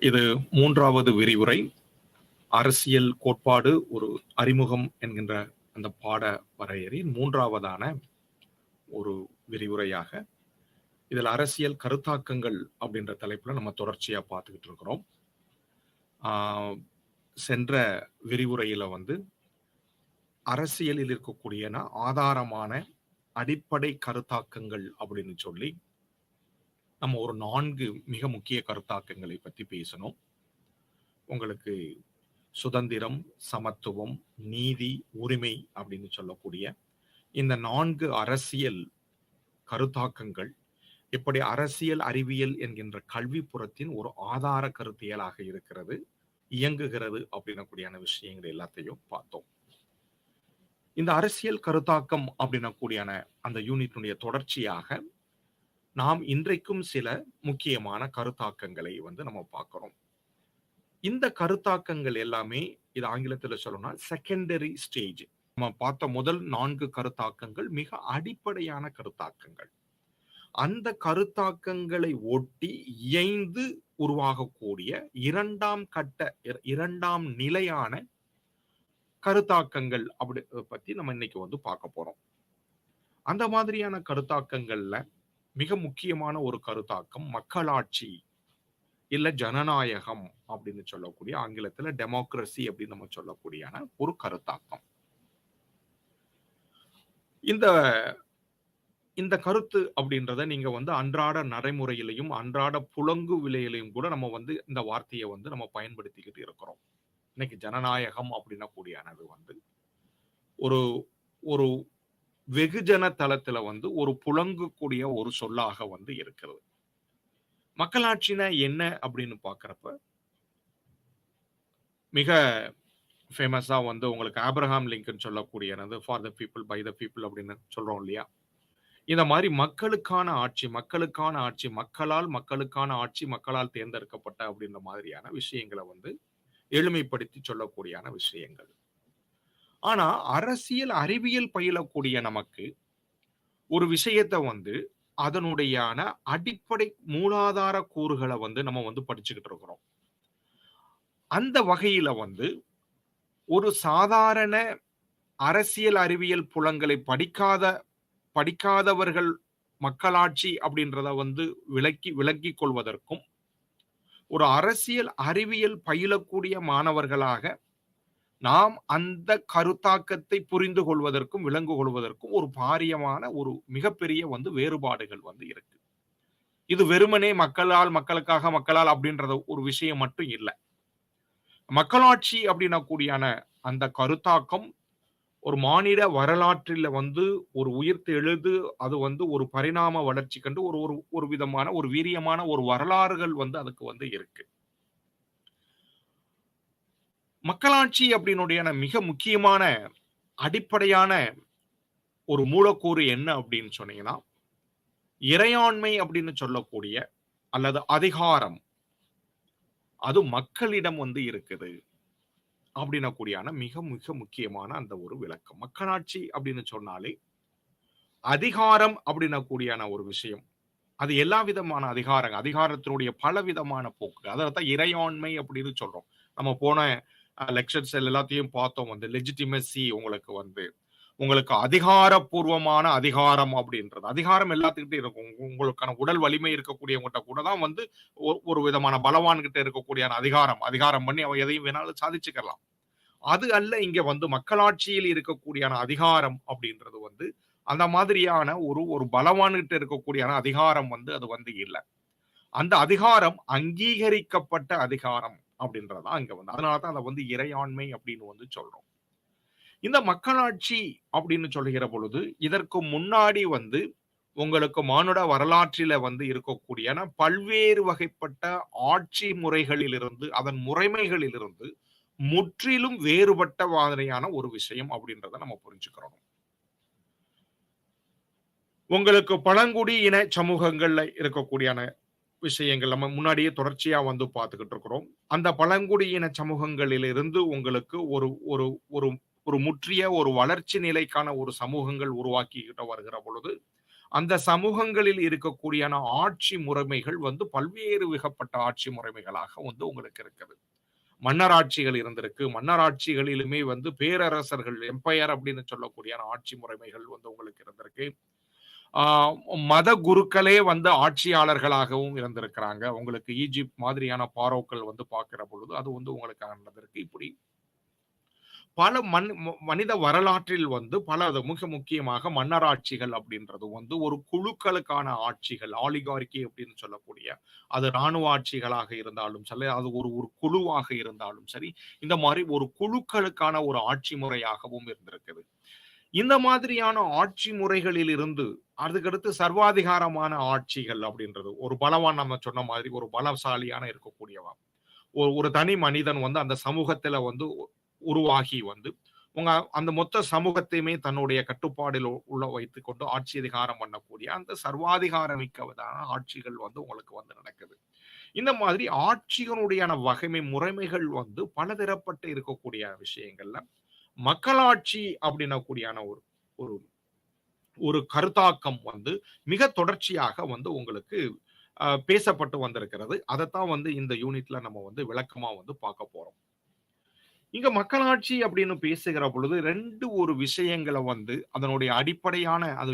இது மூன்றாவது விரிவுரை. அரசியல் கோட்பாடு ஒரு அறிமுகம் என்கின்ற அந்த பாட வரையறையின் மூன்றாவதான ஒரு விரிவுரையாக இதில் அரசியல் கருத்தாக்கங்கள் அப்படின்ற தலைப்புல நம்ம தொடர்ச்சியா பார்த்துக்கிட்டு இருக்கிறோம். சென்ற விரிவுரையில அரசியலில் இருக்கக்கூடிய ஆதாரமான அடிப்படை கருத்தாக்கங்கள் அப்படின்னு சொல்லி நம்ம ஒரு 4 மிக முக்கிய கருத்தாக்கங்களை பற்றி பேசணும். உங்களுக்கு சுதந்திரம், சமத்துவம், நீதி, உரிமை அப்படின்னு சொல்லக்கூடிய இந்த 4 அரசியல் கருத்தாக்கங்கள் எப்படி அரசியல் அறிவியல் என்கின்ற கல்விப்புறத்தின் ஒரு ஆதார கருத்தியலாக இருக்கிறது, இயங்குகிறது அப்படின்னக்கூடியான விஷயங்கள் எல்லாத்தையும் பார்த்தோம். இந்த அரசியல் கருத்தாக்கம் அப்படின்னக்கூடியான அந்த யூனிட்டுடைய தொடர்ச்சியாக நாம் இன்றைக்கும் சில முக்கியமான கருத்தாக்கங்களை நம்ம பார்க்கிறோம். இந்த கருத்தாக்கங்கள் எல்லாமே இது ஆங்கிலத்தில் சொல்லணும்னா செகண்டரி ஸ்டேஜ். நம்ம பார்த்த முதல் 4 கருத்தாக்கங்கள் மிக அடிப்படையான கருத்தாக்கங்கள். அந்த கருத்தாக்கங்களை ஒட்டி இயைந்து உருவாகக்கூடிய இரண்டாம் நிலையான கருத்தாக்கங்கள் அப்படி பத்தி நம்ம இன்னைக்கு பார்க்க போறோம். அந்த மாதிரியான கருத்தாக்கங்கள்ல மிக முக்கியமான ஒரு கருத்தாக்கம் மக்களாட்சி இல்ல ஜனநாயகம் அப்படின்னு சொல்லக்கூடிய ஆங்கிலத்துல டெமோக்ரஸி அப்படின்னு நம்ம சொல்லக்கூடிய ஒரு கருத்தாக்கம். இந்த கருத்து அப்படின்றத நீங்க அன்றாட நடைமுறையிலையும் அன்றாட புலங்கு விலையிலையும் கூட நம்ம இந்த வார்த்தையை நம்ம பயன்படுத்திக்கிட்டு இருக்கிறோம். இன்னைக்கு ஜனநாயகம் அப்படின்னா கூடியானது ஒரு ஒரு வெகுஜன தளத்துல ஒரு புலங்கக்கூடிய ஒரு சொல்லாக இருக்கிறது. மக்களாட்சினா என்ன அப்படின்னு பாக்குறப்ப மிக ஃபேமஸா உங்களுக்கு ஆப்ரஹாம் லிங்கன் சொல்லக்கூடியது for the people by the people அப்படின்னு சொல்றோம் இல்லையா? இந்த மாதிரி மக்களுக்கான ஆட்சி, மக்களால் மக்களுக்கான ஆட்சி, மக்களால் தேர்ந்தெடுக்கப்பட்ட அப்படின்ற மாதிரியான விஷயங்களை எளிமைப்படுத்தி சொல்லக்கூடியான விஷயங்கள். ஆனா அரசியல் அறிவியல் பயிலக்கூடிய நமக்கு ஒரு விஷயத்தை அதனுடைய அடிப்படை மூலாதார கூறுகளை நம்ம படிச்சுக்கிட்டு இருக்கிறோம். அந்த வகையில ஒரு சாதாரண அரசியல் அறிவியல் புலங்களை படிக்காதவர்கள் மக்களாட்சி அப்படின்றத விளக்கி கொள்வதற்கும், ஒரு அரசியல் அறிவியல் பயிலக்கூடிய மாணவர்களாக நாம் அந்த கருத்தாக்கத்தை புரிந்து கொள்வதற்கும் விளங்கு கொள்வதற்கும் ஒரு பாரியமான ஒரு மிகப்பெரிய வேறுபாடுகள் இருக்கு. இது வெறுமனே மக்களுக்காக மக்களால் அப்படின்றத ஒரு விஷயம் மட்டும் இல்லை. மக்களாட்சி அப்படின்னா கூடியான அந்த கருத்தாக்கம் ஒரு மாநில வரலாற்றில் ஒரு உயிர்த்து எழுது, அது ஒரு பரிணாம வளர்ச்சி கண்டு ஒரு விதமான ஒரு வீரியமான ஒரு வரலாறுகள் அதுக்கு இருக்கு. மக்களாட்சி அப்படின்னுடைய மிக முக்கியமான அடிப்படையான ஒரு மூலக்கூறு என்ன அப்படின்னு சொன்னீங்கன்னா, இறையாண்மை அப்படின்னு சொல்லக்கூடிய அல்லது அதிகாரம் அது மக்களிடம் இருக்குது அப்படின்ன கூடியான மிக மிக முக்கியமான அந்த ஒரு விளக்கம். மக்களாட்சி அப்படின்னு சொன்னாலே அதிகாரம் அப்படின்ன கூடியான ஒரு விஷயம், அது எல்லா விதமான அதிகாரத்தினுடைய பல விதமான போக்கு, அதான் இறையாண்மை அப்படின்னு சொல்றோம். நம்ம போன லெக்சர்ஸ் எல்லாத்தையும் பார்த்தோம். லெஜிட்டிமசி உங்களுக்கு அதிகாரப்பூர்வமான அதிகாரம் அப்படின்றது, அதிகாரம் எல்லாத்துக்கிட்டே இருக்கும். உங்களுக்கான உடல் வலிமை இருக்கக்கூடியவங்கிட்ட கூட தான் ஒரு விதமான பலவான் கிட்ட இருக்கக்கூடிய அதிகாரம் பண்ணி அவன் எதையும் வேணாலும் சாதிச்சுக்கலாம். அது அல்ல இங்க மக்களாட்சியில் இருக்கக்கூடிய அதிகாரம் அப்படின்றது அந்த மாதிரியான ஒரு பலவான்கிட்ட இருக்கக்கூடிய அதிகாரம் அது இல்லை. அந்த அதிகாரம் அங்கீகரிக்கப்பட்ட அதிகாரம் அப்படின்றதான் அங்க அதனாலதான் அதை இறையாண்மை அப்படின்னு சொல்றோம். இந்த மக்களாட்சி அப்படின்னு சொல்லுகிற பொழுது இதற்கு முன்னாடி உங்களுக்கு மானுட வரலாற்றில இருக்கக்கூடிய பல்வேறு வகைப்பட்ட ஆட்சி முறைகளிலிருந்து, அதன் முறைமைகளிலிருந்து முற்றிலும் வேறுபட்ட மாதிரியான ஒரு விஷயம் அப்படின்றத நம்ம புரிஞ்சுக்கிறோம். உங்களுக்கு பழங்குடி இன சமூகங்கள்ல இருக்கக்கூடிய விஷயங்கள் நம்ம முன்னாடியே தொடர்ச்சியா பார்த்துக்கிட்டு இருக்கிறோம். அந்த பழங்குடியின சமூகங்களிலிருந்து உங்களுக்கு ஒரு ஒரு ஒரு ஒரு முற்றிய ஒரு வளர்ச்சி நிலைக்கான ஒரு சமூகங்கள் உருவாக்கிக்கிட்டு வருகிற பொழுது அந்த சமூகங்களில் இருக்கக்கூடிய ஆட்சி முறைமைகள் வந்து பல்வேறு விகப்பட்ட ஆட்சி முறைமைகளாக வந்து உங்களுக்கு இருக்குது. மன்னராட்சிகள் இருந்திருக்கு. மன்னராட்சிகளிலுமே வந்து பேரரசர்கள் எம்பையர் அப்படின்னு சொல்லக்கூடிய ஆட்சி முறைமைகள் வந்து உங்களுக்கு இருந்திருக்கு. ஆ மத குருக்களே வந்து ஆட்சியாளர்களாகவும் இருந்திருக்கிறாங்க. உங்களுக்கு ஈஜிப்ட் மாதிரியான பாரோக்கள் வந்து பார்க்கிற பொழுது, அது வந்து உங்களுக்கு நடந்திருக்கு. இப்படி பல மனித வரலாற்றில் வந்து பல மிக முக்கியமாக மன்னராட்சிகள் அப்படின்றது வந்து ஒரு குழுக்களுக்கான ஆட்சிகள், ஆலிகார்கி அப்படின்னு சொல்லக்கூடிய அது ராணுவ ஆட்சிகளாக இருந்தாலும் சரி, அது ஒரு ஒரு குழுவாக இருந்தாலும் சரி, இந்த மாரி ஒரு குழுக்களுக்கான ஒரு ஆட்சி முறையாகவும் இருந்திருக்குது. இந்த மாதிரியான ஆட்சி முறைகளில் இருந்து அதுக்கடுத்து சர்வாதிகாரமான ஆட்சிகள் அப்படின்றது ஒரு பலவான் நம்ம சொன்ன மாதிரி ஒரு பலசாலியான இருக்கக்கூடியவன் ஒரு தனி மனிதன் வந்து அந்த சமூகத்துல வந்து உருவாகி வந்து உங்க அந்த மொத்த சமூகத்தையுமே தன்னுடைய கட்டுப்பாடில் உள்ள வைத்துக் கொண்டு ஆட்சி அதிகாரம் பண்ணக்கூடிய அந்த சர்வாதிகார மிக்கதான ஆட்சிகள் வந்து உங்களுக்கு வந்து நடக்குது. இந்த மாதிரி ஆட்சிகளுடைய வகைமை முறைமைகள் வந்து பலதரப்பட்டு இருக்கக்கூடிய விஷயங்கள்ல மக்களாட்சி அப்படின்னக்கூடியான ஒரு ஒரு ஒரு கருத்தாக்கம் வந்து மிக தொடர்ச்சியாக வந்து உங்களுக்கு பேசப்பட்டு வந்திருக்கிறது. அதைத்தான் வந்து இந்த யூனிட்ல நம்ம வந்து விளக்கமா வந்து பார்க்க போறோம். இங்க மக்களாட்சி அப்படின்னு பேசுகிற பொழுது 2 ஒரு விஷயங்கள வந்து அதனுடைய அடிப்படையான அது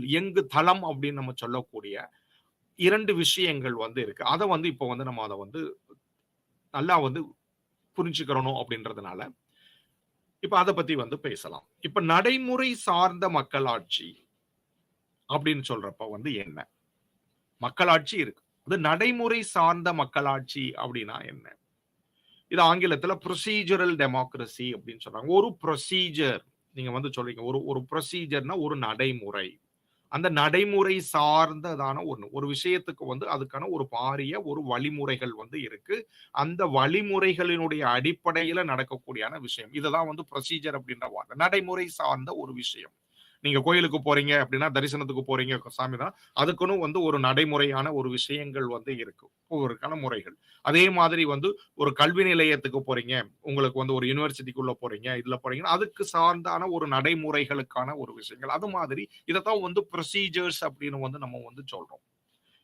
இயங்கு தளம் அப்படின்னு நம்ம சொல்லக்கூடிய 2 விஷயங்கள் வந்து இருக்கு. அத வந்து இப்போ வந்து நம்ம அத வந்து நல்லா வந்து புரிஞ்சுக்கிறணும் அப்படின்றதுனால, இப்ப அத பத்தி வந்து பேசலாம். இப்ப நடைமுறை சார்ந்த மக்களாட்சி அப்படின்னு சொல்றப்ப வந்து என்ன? மக்களாட்சி இருக்கு. அது நடைமுறை சார்ந்த மக்களாட்சி அப்படின்னா என்ன? இது ஆங்கிலத்துல ப்ரொசீஜரல் டெமோக்ரசி அப்படின்னு சொல்றாங்க. ஒரு ப்ரொசீஜர் நீங்க வந்து சொல்றீங்க. ஒரு ஒரு ப்ரொசீஜர்னா ஒரு நடைமுறை. அந்த நடைமுறை சார்ந்ததான ஒண்ணு. ஒரு விஷயத்துக்கு வந்து அதுக்கான ஒரு பாரிய ஒரு வழிமுறைகள் வந்து இருக்கு. அந்த வழிமுறைகளினுடைய அடிப்படையில நடக்கக்கூடியான விஷயம். இததான் வந்து ப்ரொசீஜர் அப்படின்ற வார்த்தை. நடைமுறை சார்ந்த ஒரு விஷயம். நீங்க கோயிலுக்கு போறீங்க அப்படின்னா, தரிசனத்துக்கு போறீங்க சாமி தான். அதுக்குன்னு வந்து ஒரு நடைமுறையான ஒரு விஷயங்கள் வந்து இருக்கு. ஒவ்வொருக்கான முறைகள். அதே மாதிரி வந்து ஒரு கல்வி நிலையத்துக்கு போறீங்க. உங்களுக்கு வந்து ஒரு யுனிவர்சிட்டிக்குள்ள போறீங்க. இதுல போறீங்கன்னா, அதுக்கு சார்ந்தான ஒரு நடைமுறைகளுக்கான ஒரு விஷயங்கள். அது மாதிரி இதத்தான் வந்து ப்ரொசீஜர்ஸ் அப்படின்னு வந்து நம்ம வந்து சொல்றோம்.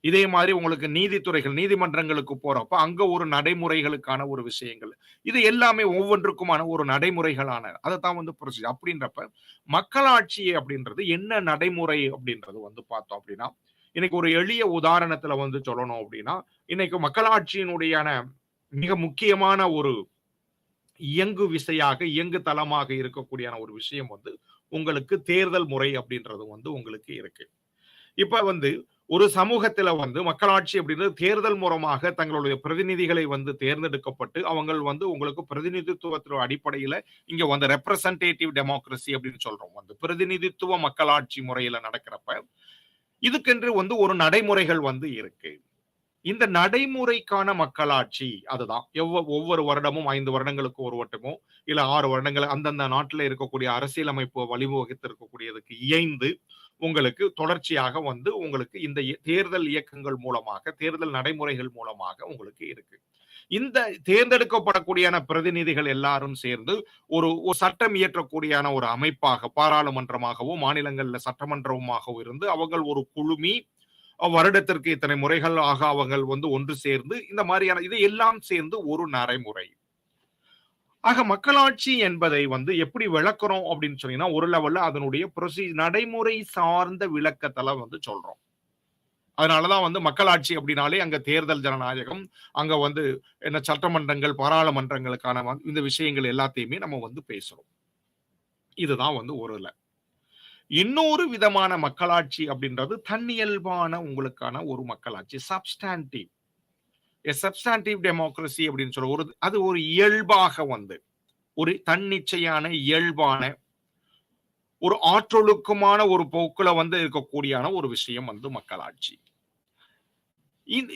இதே மாதிரி உங்களுக்கு நீதித்துறைகள், நீதிமன்றங்களுக்கு போறப்ப, அங்க ஒரு நடைமுறைகளுக்கான ஒரு விஷயங்கள். இது எல்லாமே ஒவ்வொன்றுக்குமான ஒரு நடைமுறைகளான அதத்தான் வந்து ப்ரொசீஜர். அப்படின்றப்ப, மக்களாட்சி அப்படின்றது என்ன நடைமுறை அப்படின்றது வந்து பார்த்தோம் அப்படின்னா, இன்னைக்கு ஒரு எளிய உதாரணத்துல வந்து சொல்லணும் அப்படின்னா, இன்னைக்கு மக்களாட்சியினுடையான மிக முக்கியமான ஒரு இயங்கு விசையாக, இயங்கு தளமாக இருக்கக்கூடிய ஒரு விஷயம் வந்து, உங்களுக்கு தேர்தல் முறை அப்படின்றது வந்து உங்களுக்கு இருக்கு. இப்ப வந்து ஒரு சமூகத்துல வந்து மக்களாட்சி அப்படின்றது தேர்தல் மூலமாக தங்களுடைய பிரதிநிதிகளை வந்து தேர்ந்தெடுக்கப்பட்டு அவங்கள் வந்து உங்களுக்கு பிரதிநிதித்துவத்தின் அடிப்படையில இங்க வந்து ரெப்ரசன்டேட்டிவ் டெமோக்ரசி அப்படின்னு சொல்றோம் வந்து பிரதிநிதித்துவ மக்களாட்சி முறையில நடக்கிறப்ப இதுக்கென்று வந்து ஒரு நடைமுறைகள் வந்து இருக்கு. இந்த நடைமுறைக்கான மக்களாட்சி அதுதான் ஒவ்வொரு வருடமும் 5 வருடங்களுக்கு ஒரு வட்டமோ இல்ல 6 வருடங்கள் அந்தந்த நாட்டில் இருக்கக்கூடிய அரசியலமைப்பு வழிவகுத்து இருக்கக்கூடியதுக்கு இயைந்து உங்களுக்கு தொடர்ச்சியாக வந்து உங்களுக்கு இந்த தேர்தல் இயக்கங்கள் மூலமாக தேர்தல் நடைமுறைகள் மூலமாக உங்களுக்கு இருக்கு. இந்த தேர்ந்தெடுக்கப்படக்கூடிய பிரதிநிதிகள் எல்லாரும் சேர்ந்து ஒரு சட்டம் இயற்றக்கூடியான ஒரு அமைப்பாக பாராளுமன்றமாகவும் மாநிலங்கள்ல சட்டமன்றமாகவும் இருந்து அவர்கள் ஒரு குழுமி வருடத்திற்கு இத்தனை முறைகள் ஆக அவர்கள் வந்து ஒன்று சேர்ந்து இந்த மாதிரியான இது எல்லாம் சேர்ந்து ஒரு நடைமுறை. ஆக மக்களாட்சி என்பதை வந்து எப்படி விளக்குறோம் அப்படின்னு சொன்னீங்கன்னா ஒரு லெவல்ல அதனுடைய நடைமுறை சார்ந்த விளக்கத்தல வந்து சொல்றோம். அதனாலதான் வந்து மக்களாட்சி அப்படின்னாலே அங்க தேர்தல் ஜனநாயகம் அங்க வந்து என்ன சட்டமன்றங்கள் பாராளுமன்றங்களுக்கான இந்த விஷயங்கள் எல்லாத்தையுமே நம்ம வந்து பேசுறோம். இதுதான் வந்து ஒரு இன்னொரு விதமான மக்களாட்சி அப்படின்றது தன்னியல்பான உங்களுக்கான ஒரு மக்களாட்சி சப்ஸ்டாண்டிவ் சப்ஸ்டாண்டிவ் டெமோக்ரசி அப்படின்னு சொல்ல அது ஒரு இயல்பாக வந்து ஒரு தன்னிச்சையான இயல்பான ஒரு ஆற்றொழுக்கமான ஒரு போக்குல வந்து இருக்கக்கூடியான ஒரு விஷயம் வந்து மக்களாட்சி.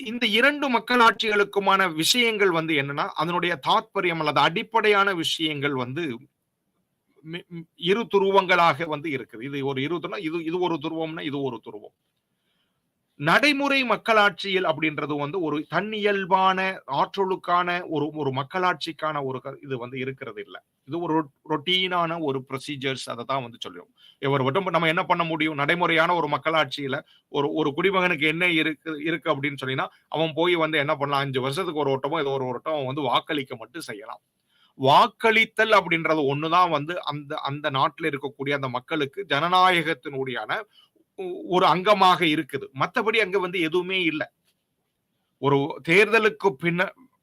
இந்த 2 மக்களாட்சிகளுக்குமான விஷயங்கள் வந்து என்னன்னா அதனுடைய தாத்பரியம் அல்லது அடிப்படையான விஷயங்கள் வந்து இரு துருவங்களாக வந்து இருக்குது. இது ஒரு இது ஒரு துருவம்னா இது ஒரு துருவம். நடைமுறை மக்களாட்சியில் அப்படின்றது வந்து ஒரு தன்னியல்பான ஆற்றலுக்கான ஒரு மக்களாட்சிக்கான இது வந்து இருக்கிறது இல்ல. இது ஒரு ரொட்டீனான ஒரு ப்ரொசீஜர்ஸ் அததான் வந்து சொல்லுவோம். ஒரு மட்டும் நம்ம என்ன பண்ண முடியும்? நடைமுறையான ஒரு மக்களாட்சியில ஒரு குடிமகனுக்கு என்ன இருக்கு இருக்கு அப்படின்னு சொன்னீங்கன்னா, அவன் போய் வந்து என்ன பண்ணலாம்? 5 வருஷத்துக்கு ஒரு வட்டமோ, ஏதோ ஒரு வட்டம் அவன் வந்து வாக்களிக்க மட்டும் செய்யலாம். வாக்களித்தல் அப்படின்றது ஒண்ணுதான் வந்து அந்த அந்த நாட்டில இருக்கக்கூடிய அந்த மக்களுக்கு ஜனநாயகத்தினுடையான ஒரு அங்கமாக இருக்குது. மத்தபடி அங்க வந்து எதுவுமே இல்ல. ஒரு தேர்தலுக்கு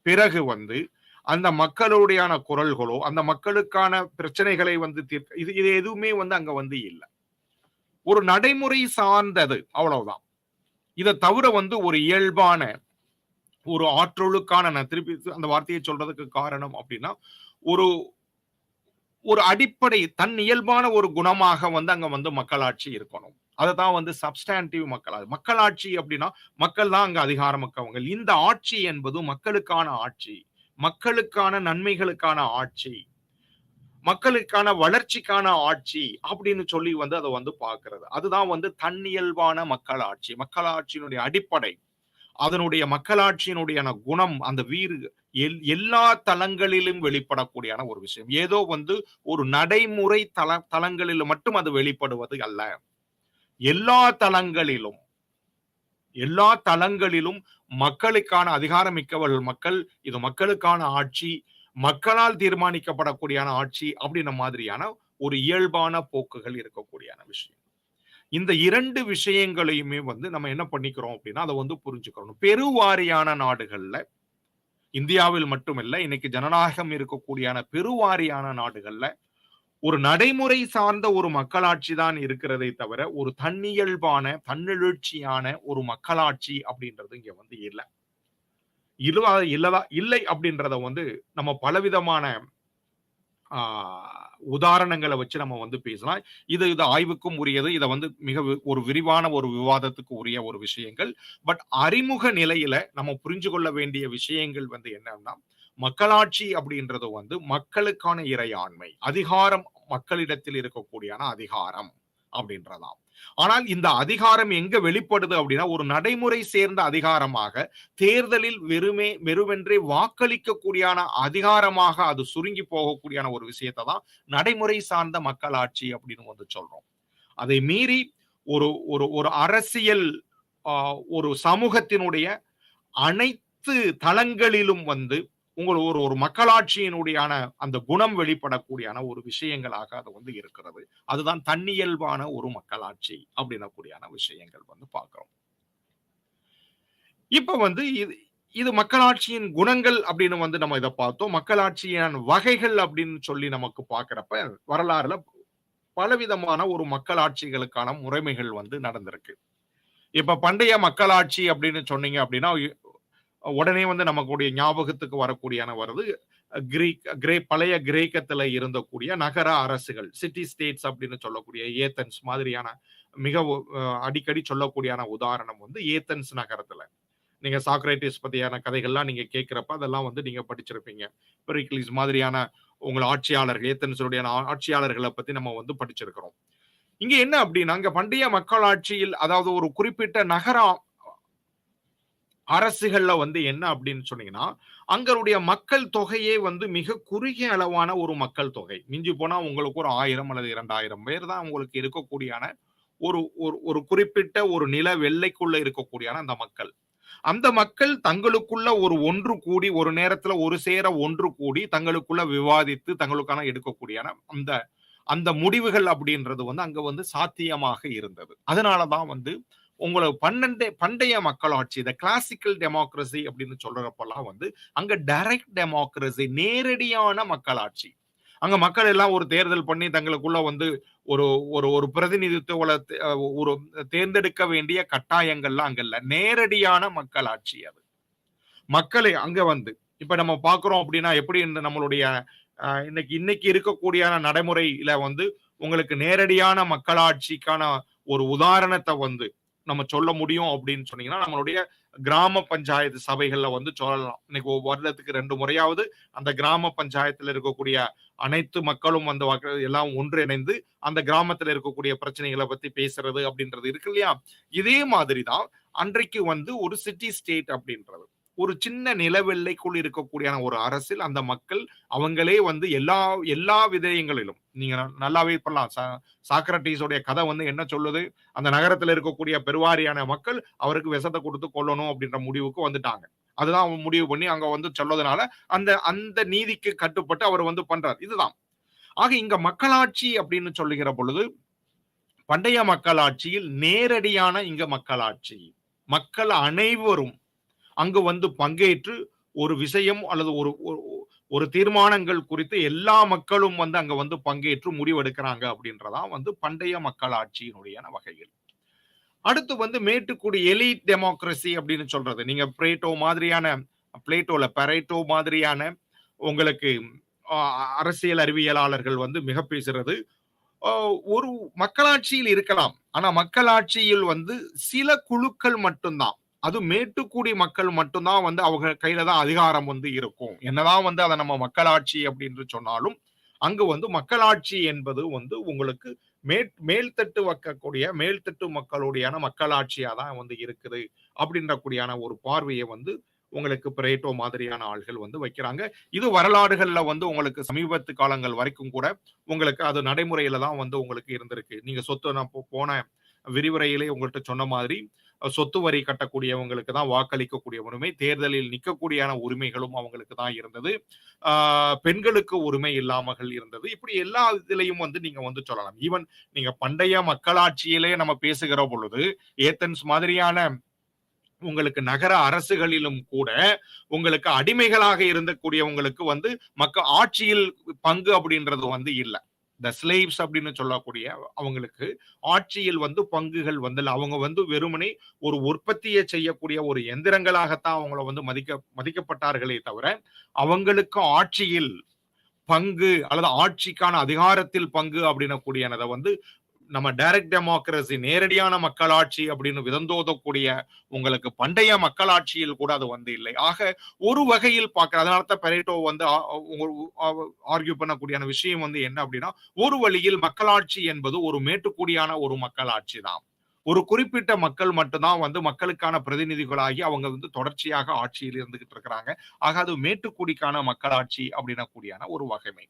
பிறகு வந்து அந்த மக்களுடையான குரல்களோ, அந்த மக்களுக்கான பிரச்சனைகளை வந்து தீர்க்க இது இது எதுவுமே வந்து அங்க வந்து இல்ல. ஒரு நடைமுறை சார்ந்தது அவ்வளவுதான். இத தவிர வந்து ஒரு இயல்பான ஒரு ஆற்றலுக்கான நான் திருப்பி அந்த வார்த்தையை சொல்றதுக்கு காரணம் அப்படின்னா, ஒரு ஒரு அடிப்படை தன் இயல்பான ஒரு குணமாக வந்து அங்க வந்து மக்களாட்சி இருக்கணும். அததான் வந்து சப்ஸ்டான்டிவ் மக்களாட்சி. மக்களாட்சி அப்படின்னா, மக்கள் தான் அங்க அதிகாரமிக்கவங்க. இந்த ஆட்சி என்பது மக்களுக்கான ஆட்சி. மக்களுக்கான நன்மைகளுக்கான ஆட்சி. மக்களுக்கான வளர்ச்சிக்கான ஆட்சி அப்படின்னு சொல்லி வந்து அத வந்து பார்க்கிறது. அதுதான் வந்து தன்னியல்பான மக்களாட்சி. மக்களாட்சியினுடைய அடிப்படை. அதனுடைய மக்களாட்சியினுடையான குணம், அந்த வீறு எல்லா தளங்களிலும் வெளிப்படக்கூடியான ஒரு விஷயம். ஏதோ வந்து ஒரு நடைமுறை தளங்களில் மட்டும் அது வெளிப்படுவது அல்ல. எல்லா தளங்களிலும் எல்லா தளங்களிலும் மக்களுக்கான அதிகாரம் மிக்கவர்கள் மக்கள். இது மக்களுக்கான ஆட்சி. மக்களால் தீர்மானிக்கப்படக்கூடியான ஆட்சி அப்படின்ற மாதிரியான ஒரு இயல்பான போக்குகள் இருக்கக்கூடியான விஷயம். இந்த 2 விஷயங்களையுமே வந்து நம்ம என்ன பண்ணிக்கிறோம் அப்படின்னா, அத வந்து புரிஞ்சுக்கணும். பெருவாரியான நாடுகள்ல, இந்தியாவில் மட்டுமில்ல, இன்னைக்கு ஜனநாயகம் இருக்கக்கூடியான பெருவாரியான நாடுகள்ல, ஒரு நடைமுறை சார்ந்த ஒரு மக்களாட்சி தான் இருக்கிறதே தவிர, ஒரு தன்னியல்பான, தன்னெழுச்சியான ஒரு மக்களாட்சி அப்படின்றது இங்க வந்து இல்ல. இல்லை அப்படின்றத வந்து நம்ம பலவிதமான ஆ உதாரணங்கள வச்சு நம்ம வந்து பேசலாம். இது ஆய்வுக்கும் உரியது. இத வந்து மிக ஒரு விரிவான ஒரு விவாதத்துக்கு உரிய ஒரு விஷயங்கள். பட் அறிமுக நிலையில நம்ம புரிஞ்சு கொள்ள வேண்டிய விஷயங்கள் வந்து என்னன்னா, மக்களாட்சி அப்படின்றது வந்து மக்களுக்கான இறையாண்மை. அதிகாரம் மக்களிடத்தில் இருக்கக்கூடியான அதிகாரம் அப்படின்றதாம். ஆனால் இந்த அதிகாரம் எங்க வெளிப்படுது அப்படின்னா, ஒரு நடைமுறை சேர்ந்த அதிகாரமாக தேர்தலில் வெறுமென்றே வாக்களிக்கக்கூடியான அதிகாரமாக அது சுருங்கி போகக்கூடியான ஒரு விஷயத்தை தான் நடைமுறை சார்ந்த மக்களாட்சி அப்படின்னு வந்து சொல்றோம். அதை மீறி ஒரு ஒரு ஒரு அரசியல் ஒரு சமூகத்தினுடைய அனைத்து தளங்களிலும் வந்து ஒரு ஒரு மக்களாட்சியினுடையான அந்த குணம் வெளிப்படக்கூடியான ஒரு விஷயங்களாக அது வந்து இருக்கிறது. அதுதான் தன்னியல்பான ஒரு மக்களாட்சி அப்படின்னக்கூடியான விஷயங்கள் வந்து பார்க்கிறோம். இப்ப வந்து இது மக்களாட்சியின் குணங்கள் அப்படின்னு வந்து நம்ம இத பார்த்தோம். மக்களாட்சியின் வகைகள் அப்படின்னு சொல்லி நமக்கு பார்க்கிறப்ப வரலாறுல பலவிதமான ஒரு மக்களாட்சிகளுக்கான முறைமைகள் வந்து நடந்திருக்கு. இப்ப பண்டைய மக்களாட்சி அப்படின்னு சொன்னீங்க அப்படின்னா, உடனே வந்து நமக்குடைய ஞாபகத்துக்கு வரக்கூடியான வருது பழைய கிரேக்கத்துல இருந்தக்கூடிய நகர அரசுகள், சிட்டி ஸ்டேட்ஸ் அப்படின்னு சொல்லக்கூடிய ஏத்தன்ஸ் மாதிரியான மிக அடிக்கடி சொல்லக்கூடியான உதாரணம் வந்து ஏத்தன்ஸ் நகரத்துல. நீங்க சாக்ரட்டிஸ் பத்தியான கதைகள்லாம் நீங்க கேட்கிறப்ப அதெல்லாம் வந்து நீங்க படிச்சிருப்பீங்க. பெரிக்லிஸ் மாதிரியான உங்கள் ஆட்சியாளர்கள், ஏத்தன்ஸுடைய ஆட்சியாளர்களை பத்தி நம்ம வந்து படிச்சிருக்கிறோம். இங்க என்ன அப்படின்னா, இங்க பண்டைய மக்களாட்சியில் அதாவது ஒரு குறிப்பிட்ட நகர அரசுகள்ல வந்து என்ன அப்படின்னு சொன்னீங்கன்னா, அங்களுடைய மக்கள் தொகையே வந்து மிக குறுகிய அளவான ஒரு மக்கள் தொகை. மிஞ்சி போனா உங்களுக்கு ஒரு 1000 அல்லது 2000 பேர் தான் உங்களுக்கு இருக்கக்கூடியான ஒரு ஒரு குறிப்பிட்ட ஒரு நில எல்லைக்குள்ள இருக்கக்கூடியான அந்த மக்கள். அந்த மக்கள் தங்களுக்குள்ள ஒன்று கூடி ஒரு நேரத்துல ஒரு சேர ஒன்று கூடி தங்களுக்குள்ள விவாதித்து தங்களுக்கான எடுக்கக்கூடியான அந்த அந்த முடிவுகள் அப்படின்றது வந்து அங்க வந்து சாத்தியமாக இருந்தது. அதனாலதான் வந்து பண்டைய மக்களாட்சி, இந்த கிளாசிக்கல் டெமோக்ரசி அப்படின்னு சொல்றப்பெல்லாம் வந்து அங்க டைரக்ட் டெமோக்ரசி, நேரடியான மக்களாட்சி. அங்க மக்கள் எல்லாம் ஒரு தேர்தல் பண்ணி தங்களுக்குள்ள வந்து ஒரு ஒரு ஒரு பிரதிநிதித்துவ ஒரு தேர்ந்தெடுக்க வேண்டிய கட்டாயங்கள்லாம் அங்க இல்ல. நேரடியான மக்களாட்சி அது. மக்களை அங்க வந்து இப்ப நம்ம பார்க்கிறோம் அப்படின்னா எப்படி இந்த நம்மளுடைய இன்னைக்கு இருக்கக்கூடிய நடைமுறையில வந்து உங்களுக்கு நேரடியான மக்களாட்சிக்கான ஒரு உதாரணத்தை வந்து நம்ம சொல்ல முடியும் அப்படின்னு சொன்னீங்கன்னா, நம்மளுடைய கிராம பஞ்சாயத்து சபைகள்ல வந்து சொல்லலாம். இன்னைக்கு வருடத்துக்கு 2 முறையாவது அந்த கிராம பஞ்சாயத்துல இருக்கக்கூடிய அனைத்து மக்களும் வந்து எல்லாம் ஒன்றிணைந்து அந்த கிராமத்துல இருக்கக்கூடிய பிரச்சனைகளை பத்தி பேசுறது அப்படின்றது இருக்கு இல்லையா? இதே மாதிரிதான் அன்றைக்கு வந்து ஒரு சிட்டி ஸ்டேட் அப்படின்றது. ஒரு சின்ன நிலவெல்லைக்குள் இருக்கக்கூடிய ஒரு அரசில் அந்த மக்கள் அவங்களே வந்து எல்லா எல்லா விதயங்களிலும் நீங்க நல்லாவே பண்ணலாம். சாக்ரட்டீஸ் உடைய கதை வந்து என்ன சொல்லுது? அந்த நகரத்துல இருக்கக்கூடிய பெருவாரியான மக்கள் அவருக்கு விஷத்த குடுத்து கொல்லணும் அப்படின்ற முடிவுக்கு வந்துட்டாங்க. அதுதான் அவங்க முடிவு பண்ணி அங்க வந்து சொல்வதனால, அந்த அந்த நீதிக்கு கட்டுப்பட்டு அவர் வந்து பண்றார். இதுதான். ஆக இங்க மக்களாட்சி அப்படின்னு சொல்லுகிற பொழுது, பண்டைய மக்களாட்சியில் நேரடியான இங்க மக்களாட்சி. மக்கள் அனைவரும் அங்கு வந்து பங்கேற்று ஒரு விஷயம் அல்லது ஒரு ஒரு ஒரு தீர்மானங்கள் குறித்து எல்லா மக்களும் வந்து அங்க வந்து பங்கேற்று முடிவெடுக்கிறாங்க அப்படின்றதான் வந்து பண்டைய மக்களாட்சியினுடைய வகைகள். அடுத்து வந்து மேட்டுக்குடி எலிட் டெமோக்ரசி அப்படின்னு சொல்றது. நீங்க பெரேட்டோ மாதிரியான உங்களுக்கு அ அரசியல் அறிவியலாளர்கள் வந்து மிக பேசுறது. அ ஒரு மக்களாட்சியில் இருக்கலாம். ஆனா மக்களாட்சியில் வந்து சில குழுக்கள் மட்டும் தான். அதுவும் மேட்டுக்குடி மக்கள் மட்டும் தான் வந்து அவங்க கையில தான் அதிகாரம் வந்து இருக்கும். என்னதான் வந்து அத நம்ம மக்களாட்சி அப்படின்னு சொன்னாலும், அங்கு வந்து மக்களாட்சி என்பது வந்து உங்களுக்கு மேல்தட்டு மேல்தட்டு மக்களுடையான மக்களாட்சியா தான் வந்து இருக்குது. அப்படின்ற கூடியான ஒரு பார்வைய வந்து உங்களுக்கு பிரேட்டோ மாதிரியான ஆள்கள் வந்து வைக்கிறாங்க. இது வரலாறுகள்ல வந்து உங்களுக்கு சமீபத்து காலங்கள் வரைக்கும் கூட உங்களுக்கு அது நடைமுறையில தான் வந்து உங்களுக்கு இருந்திருக்கு. நீங்க நான் போன விரிவுரையிலே உங்கள்ட்ட சொன்ன மாதிரி, சொத்து வரி கட்டக்கூடியவங்களுக்கு தான் வாக்களிக்கக்கூடிய உரிமை, தேர்தலில் நிக்கக்கூடியான உரிமைகளும் அவங்களுக்கு தான் இருந்தது. ஆ பெண்களுக்கு உரிமை இல்லாமல் இருந்தது. இப்படி எல்லா இதுலயும் வந்து நீங்க வந்து சொல்லலாம். ஈவன் நீங்க பண்டைய மக்களாட்சியிலே நம்ம பேசுகிற பொழுது, ஏதென்ஸ் மாதிரியான உங்களுக்கு நகர அரசுகளிலும் கூட உங்களுக்கு அடிமைகளாக இருந்தக்கூடியவங்களுக்கு வந்து ஆட்சியில் பங்கு அப்படின்றது வந்து இல்ல. த ஸ்லேவ்ஸ் அப்படின்னு சொல்லக்கூடிய அவங்களுக்கு ஆட்சியில் வந்து பங்குகள் வந்து இல்ல. அவங்க வந்து வெறுமனே ஒரு உற்பத்தியை செய்யக்கூடிய ஒரு எந்திரங்களாகத்தான் அவங்கள வந்து மதிக்கப்பட்டார்களே தவிர, அவங்களுக்கு ஆட்சியில் பங்கு அல்லது ஆட்சிக்கான அதிகாரத்தில் பங்கு அப்படின்னக்கூடியனத வந்து நம்ம டைரக்ட் டெமோக்ரசி நேரடியான மக்களாட்சி அப்படின்னு விதந்தோதக்கூடிய உங்களுக்கு பண்டைய மக்களாட்சியில் கூட அது வந்து இல்லை. ஆக ஒரு வகையில் பார்க்கிற அதனால தான் பெரேட்டோ வந்து ஆர்கியூ பண்ணக்கூடிய விஷயம் வந்து என்ன அப்படின்னா, ஒரு வழியில் மக்களாட்சி என்பது ஒரு மேட்டுக்கூடியான ஒரு மக்களாட்சி தான். ஒரு குறிப்பிட்ட மக்கள் மட்டும்தான் வந்து மக்களுக்கான பிரதிநிதிகளாகி அவங்க வந்து தொடர்ச்சியாக ஆட்சியில் இருந்துகிட்டு இருக்கிறாங்க. ஆக அது மேட்டுக்குடிக்கான மக்களாட்சி அப்படின்னக்கூடியான ஒரு வகைமை.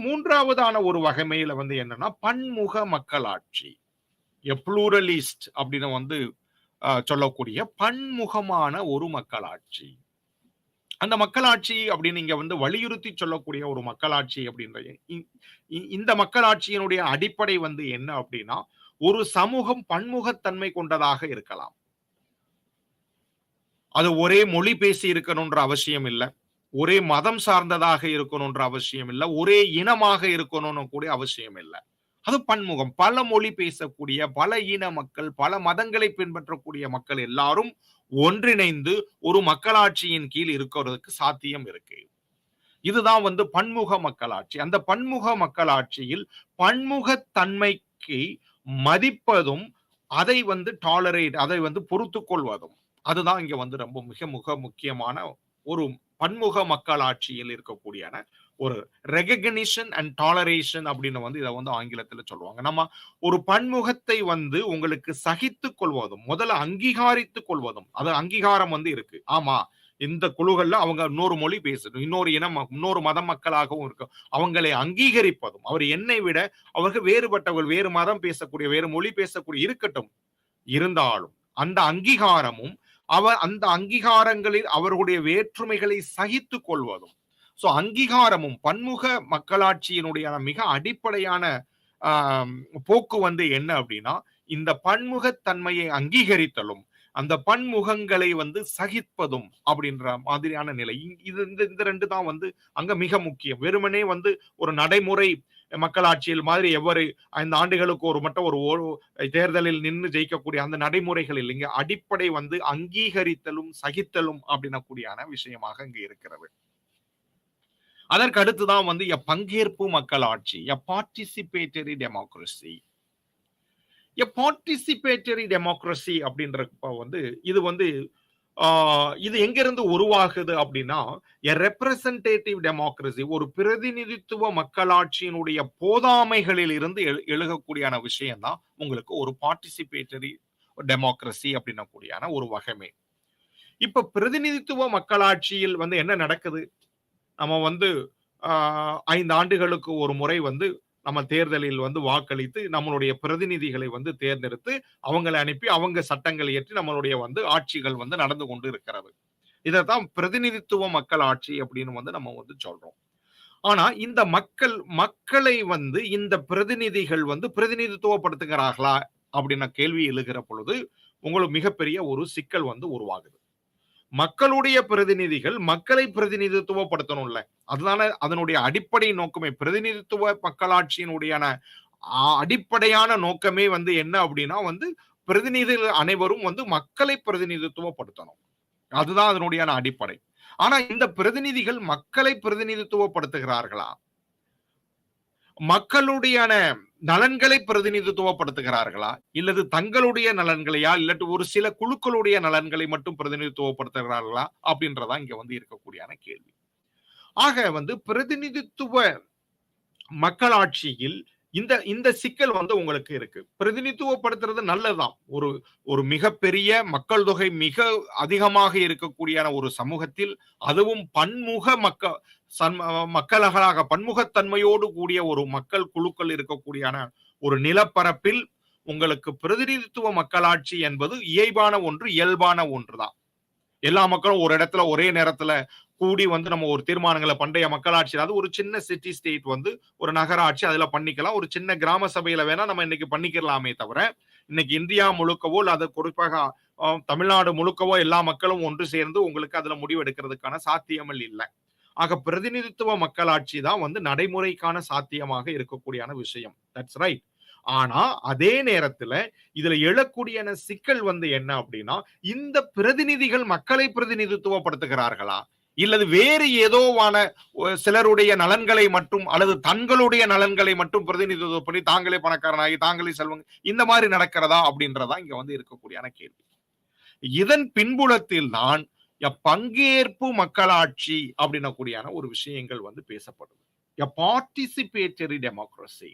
மூன்றாவதான ஒரு வகைமையில வந்து என்னன்னா பன்முக மக்களாட்சி. ப்ளூரலிஸ்ட் அப்படின்னு வந்து சொல்லக்கூடிய பன்முகமான ஒரு மக்களாட்சி. அந்த மக்களாட்சி அப்படின்னு இங்க வந்து வலியுறுத்தி சொல்லக்கூடிய ஒரு மக்களாட்சி அப்படின்ற இந்த மக்களாட்சியினுடைய அடிப்படை வந்து என்ன அப்படின்னா, ஒரு சமூகம் பன்முகத்தன்மை கொண்டதாக இருக்கலாம். அது ஒரே மொழி பேசி இருக்கணும்ன்ற அவசியம் இல்ல. ஒரே மதம் சார்ந்ததாக இருக்கணும்ன்ற அவசியம் இல்ல. ஒரே இனமாக இருக்கணும்னு கூட அவசியம் இல்ல. அது பன்முகம். பல மொழி பேசக்கூடிய, பல இன மக்கள், பல மதங்களை பின்பற்றக்கூடிய மக்கள் எல்லாரும் ஒன்றிணைந்து ஒரு மக்களாட்சியின் கீழ் இருக்கிறதுக்கு சாத்தியம் இருக்கு. இதுதான் வந்து பன்முக மக்களாட்சி. அந்த பன்முக மக்களாட்சியில் பன்முகத்தன்மைக்கு மதிப்பதும், அதை வந்து அதை வந்து பொறுத்துக் கொள்வதும். அதுதான் இங்க வந்து மிக முக்கியமான ஒரு பன்முக மக்களாட்சியில் இருக்கக்கூடிய ஒரு ரெகக்னிஷன் அண்ட் டாலரேஷன் அப்படின்னு வந்து இதை வந்து ஆங்கிலத்தில் சொல்லுவாங்க. நம்ம ஒரு பன்முகத்தை வந்து உங்களுக்கு சகித்துக் கொள்வதும், முதல்ல அங்கீகரித்துக் கொள்வதும், அது அங்கீகாரம் வந்து இருக்கு. ஆமா, இந்த குழுக்கள்ல அவங்க இன்னொரு மொழி பேசணும், இன்னொரு இனம், இன்னொரு மத மக்களாகவும் இருக்கும். அவங்களை அங்கீகரிப்பதும், அவர் என்னை விட அவர்கள் வேறுபட்டவர்கள், வேறு மதம் பேசக்கூடிய, வேறு மொழி பேசக்கூடிய இருக்கட்டும், இருந்தாலும் அந்த அங்கீகாரமும் அந்த அங்கீகாரங்களில் அவர்களுடைய வேற்றுமைகளை சகித்துக் கொள்வதும். சோ அங்கீகாரமும் பன்முக மக்களாட்சியினுடைய மிக அடிப்படையான போக்கு வந்து என்ன அப்படின்னா, இந்த பன்முகத்தன்மையை அங்கீகரித்தலும், அந்த பன்முகங்களை வந்து சகிப்பதும் அப்படின்ற மாதிரியான நிலை. இந்த ரெண்டு தான் வந்து அங்க மிக முக்கியம். வெறுமனே வந்து ஒரு நடைமுறை மக்களாட்சியில் மாதிரி 5 ஆண்டுகளுக்கு ஒரு மட்டும் ஒரு தேர்தலில் நின்று ஜெயிக்கக்கூடிய அந்த நடைமுறைகள் இல்லைங்க. அடிப்படை வந்து அங்கீகரித்தலும் சகித்தலும் அப்படின்னக்கூடியான விஷயமாக இங்க இருக்கிறது. அதற்கு அடுத்துதான் வந்து பங்கேற்பு மக்களாட்சி, பார்ட்டிசிபேட்டரி டெமோக்ரசி. பார்ட்டிசிபேட்டரி டெமோக்ரசி அப்படின்றப்ப வந்து இது வந்து இது எங்கிருந்து உருவாகுது அப்படின்னா, ரெப்ரசன்டேட்டிவ் டெமோக்ரசி, ஒரு பிரதிநிதித்துவ மக்களாட்சியினுடைய போதாமைகளில் இருந்து எழுகக்கூடியான விஷயம் தான் உங்களுக்கு ஒரு பார்ட்டிசிபேட்டரி டெமோக்ரசி அப்படின்ன கூடியான ஒரு வகைமை. இப்ப பிரதிநிதித்துவ மக்களாட்சியில் வந்து என்ன நடக்குது? நம்ம வந்து 5 ஆண்டுகளுக்கு ஒரு முறை வந்து நம்ம தேர்தலில் வந்து வாக்களித்து நம்மளுடைய பிரதிநிதிகளை வந்து தேர்ந்தெடுத்து அவங்களை அனுப்பி அவங்க சட்டங்களை இயற்றி நம்மளுடைய வந்து ஆட்சிகள் வந்து நடந்து கொண்டு இருக்கிறது. இதத்தான் பிரதிநிதித்துவ மக்கள் ஆட்சி அப்படின்னு வந்து நம்ம வந்து சொல்றோம். ஆனா இந்த மக்களை வந்து இந்த பிரதிநிதிகள் வந்து பிரதிநிதித்துவப்படுத்துகிறார்களா அப்படின்ன கேள்வி எழுகிற பொழுது உங்களுக்கு மிகப்பெரிய ஒரு சிக்கல் வந்து உருவாகுது. மக்களுடைய பிரதிநிதிகள் மக்களை பிரதிநிதித்துவப்படுத்தணும்ல. அதுதானே அதனுடைய அடிப்படை நோக்கமே. பிரதிநிதித்துவ மக்களாட்சியினுடைய அடிப்படையான நோக்கமே வந்து என்ன அப்படின்னா வந்து பிரதிநிதிகள் அனைவரும் வந்து மக்களை பிரதிநிதித்துவப்படுத்தணும். அதுதான் அதனுடைய அடிப்படை. ஆனா இந்த பிரதிநிதிகள் மக்களை பிரதிநிதித்துவப்படுத்துகிறார்களா? மக்களுடைய நலன்களை பிரதிநிதித்துவப்படுத்துகிறார்களா? இல்லது தங்களுடைய நலன்களையா? இல்லாட்டி ஒரு சில குழுக்களுடைய நலன்களை மட்டும் பிரதிநிதித்துவப்படுத்துகிறார்களா? அப்படின்றதான் இங்க வந்து இருக்கக்கூடிய கேள்வி. ஆக வந்து பிரதிநிதித்துவ மக்களாட்சியில் இந்த இந்த சிக்கல் வந்து உங்களுக்கு இருக்கு. பிரதிநிதித்துவப்படுத்துறது நல்லதுதான். ஒரு மிகப்பெரிய மக்கள் தொகை மிக அதிகமாக இருக்கக்கூடிய ஒரு சமூகத்தில் அதுவும் பன்முக மக்களாக பன்முகத்தன்மையோடு கூடிய ஒரு மக்கள் குழுக்கள் இருக்கக்கூடிய ஒரு நிலப்பரப்பில் உங்களுக்கு பிரதிநிதித்துவ மக்களாட்சி என்பது இயல்பான ஒன்று, இயல்பான ஒன்றுதான். எல்லா மக்களும் ஒரு இடத்துல ஒரே நேரத்துல கூடி வந்து நம்ம ஒரு தீர்மானங்களை பண்டைய மக்களாட்சி, அது ஒரு சின்ன சிட்டி ஸ்டேட் வந்து ஒரு நகராட்சி அதுல பண்ணிக்கலாம். ஒரு சின்ன கிராம சபையில வேணா நம்ம இன்னைக்கு பண்ணிக்கலாமே தவிர, இன்னைக்கு இந்தியா முழுக்கவோ அது குறிப்பாக தமிழ்நாடு முழுக்கவோ எல்லா மக்களும் ஒன்று சேர்ந்து உங்களுக்கு அதுல முடிவு எடுக்கிறதுக்கான சாத்தியங்கள் இல்லை. ஆக பிரதிநிதித்துவ மக்களாட்சி தான் வந்து நடைமுறைக்கான சாத்தியமாக இருக்கக்கூடிய விஷயம். That's right. ஆனா அதே நேரத்துல இதுல எழக்கூடிய சிக்கல் வந்து என்ன அப்படின்னா, இந்த பிரதிநிதிகள் மக்களை பிரதிநிதித்துவப்படுத்துகிறார்களா? இல்லது வேறு ஏதோவான சிலருடைய நலன்களை மட்டும் அல்லது தங்களுடைய நலன்களை மட்டும் பிரதிநிதித்துவம் பண்ணி தாங்களே பணக்காரனாகி தாங்களே செல்வங்க இந்த மாதிரி நடக்கிறதா அப்படின்றதா இங்க வந்து இருக்கக்கூடிய கேள்வி. இதன் பின்புலத்தில் தான் பங்கேற்பு மக்களாட்சி அப்படின்ன கூடியான ஒரு விஷயங்கள் வந்து பேசப்படுது. Participatory democracy.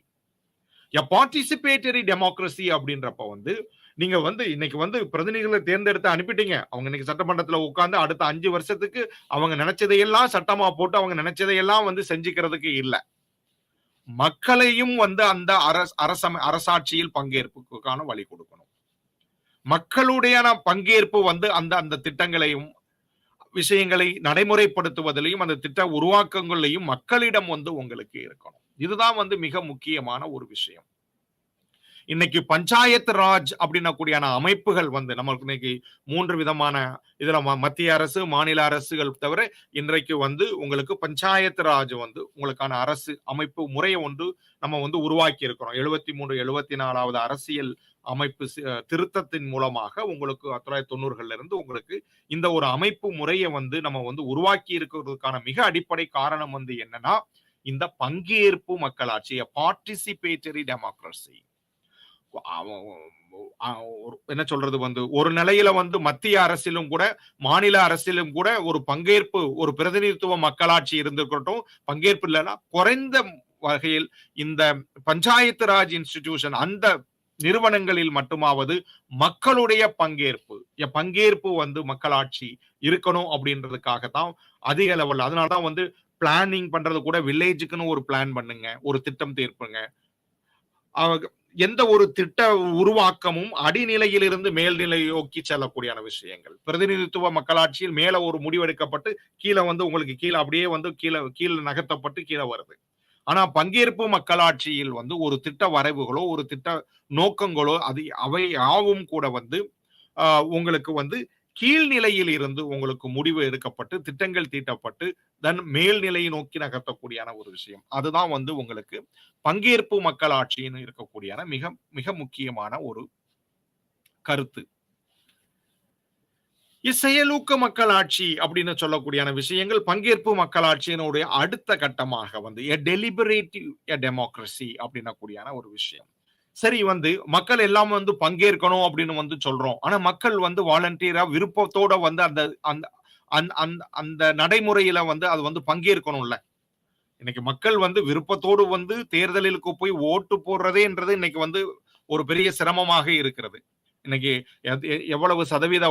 பார்ட்டிசிபேட்டரி டெமோக்ரசி அப்படின்றப்ப வந்து நீங்க வந்து இன்னைக்கு வந்து பிரதிநிதிகளை தேர்ந்தெடுத்து அனுப்பிட்டீங்க. அவங்க இன்னைக்கு சட்டமன்றத்துல உட்கார்ந்து அடுத்த 5 வருஷத்துக்கு அவங்க நினைச்சதையெல்லாம் சட்டமா போட்டு அவங்க நினைச்சதையெல்லாம் வந்து செஞ்சுக்கிறதுக்கு இல்ல. மக்களையும் வந்து அந்த அரசாட்சியில் பங்கேற்புக்கான வழி கொடுக்கணும். மக்களுடைய பங்கேற்பு வந்து அந்த திட்டங்களையும் விஷயங்களை நடைமுறைப்படுத்துவதிலையும் அந்த திட்ட உருவாக்கங்களையும் மக்களிடம் வந்து உங்களுக்கு இருக்கணும். இதுதான் வந்து மிக முக்கியமான ஒரு விஷயம். இன்னைக்கு பஞ்சாயத்து ராஜ் அப்படின்ன கூடியான அமைப்புகள் வந்து நமக்கு இன்னைக்கு 3 விதமான இதுல மத்திய அரசு, மாநில அரசுகள் தவிர இன்றைக்கு வந்து உங்களுக்கு பஞ்சாயத்து ராஜ் வந்து உங்களுக்கான அரசு அமைப்பு முறையை ஒன்று நம்ம வந்து உருவாக்கி இருக்கிறோம். 73, 74வது அரசியல் அமைப்பு திருத்தத்தின் மூலமாக உங்களுக்கு 1990கள்ல இருந்து உங்களுக்கு இந்த ஒரு அமைப்பு முறையை வந்து நம்ம வந்து உருவாக்கி இருக்கிறதுக்கான மிக அடிப்படை காரணம் வந்து என்னன்னா, இந்த பங்கேற்பு மக்களாட்சி, பார்ட்டிசிபேட்டரி டெமோக்ரசி. என்ன சொல்றது வந்து ஒரு நிலையில வந்து மத்திய அரசிலும் கூட மாநில அரசிலும் கூட ஒரு பங்கேற்பு, ஒரு பிரதிநிதித்துவ மக்களாட்சி இருந்திருக்கட்டும். பங்கேற்பு இல்லைன்னா குறைந்த வகையில் இந்த பஞ்சாயத்து ராஜ் இன்ஸ்டிடியூஷன் அந்த நிறுவனங்களில் மட்டுமாவது மக்களுடைய பங்கேற்பு வந்து மக்களாட்சி இருக்கணும் அப்படின்றதுக்காகத்தான் அதிக லெவல். அதனாலதான் வந்து பிளானிங் பண்றது கூட வில்லேஜுக்குன்னு ஒரு பிளான் பண்ணுங்க, ஒரு திட்டம் தீர்ப்புங்க. எந்த ஒரு திட்ட உருவாக்கமும் அடிநிலையில் இருந்து மேல்நிலை நோக்கி செல்லக்கூடிய விஷயங்கள். பிரதிநிதித்துவ மக்களாட்சியில் மேல ஒரு முடிவெடுக்கப்பட்டு கீழே வந்து உங்களுக்கு கீழே அப்படியே வந்து கீழே நகர்த்தப்பட்டு கீழே வருது. ஆனா பங்கேற்பு மக்களாட்சியில் வந்து ஒரு திட்ட வரைவுகளோ ஒரு திட்ட நோக்கங்களோ அவை யாவும் கூட வந்து உங்களுக்கு வந்து கீழ்நிலையில் இருந்து உங்களுக்கு முடிவு எடுக்கப்பட்டு திட்டங்கள் தீட்டப்பட்டு தன் மேல்நிலையை நோக்கி நகர்த்தக்கூடிய ஒரு விஷயம். அதுதான் வந்து உங்களுக்கு பங்கேற்பு மக்களாட்சின்னு இருக்கக்கூடிய மிக மிக முக்கியமான ஒரு கருத்து. செயலூக்க மக்களாட்சி அப்படின்னு சொல்லக்கூடிய விஷயங்கள் பங்கேற்பு மக்களாட்சியினுடைய அடுத்த கட்டமாக வந்து டெலிபரேட்டிவ் டெமோக்ரசி அப்படின்னக்கூடிய ஒரு விஷயம். சரி, வந்து மக்கள் எல்லாம் வந்து பங்கேற்கணும் அப்படின்னு வந்து சொல்றோம். ஆனா மக்கள் வந்து வாலண்டியரா விருப்பத்தோட வந்து அந்த நடைமுறையில வந்து அது வந்து பங்கேற்கணும்ல. இன்னைக்கு மக்கள் வந்து விருப்பத்தோடு வந்து தேர்தலுக்கு போய் ஓட்டு போடுறதேன்றது இன்னைக்கு வந்து ஒரு பெரிய சிரமமாக இருக்கிறது. இன்னைக்கு எவ்வளவு சதவீத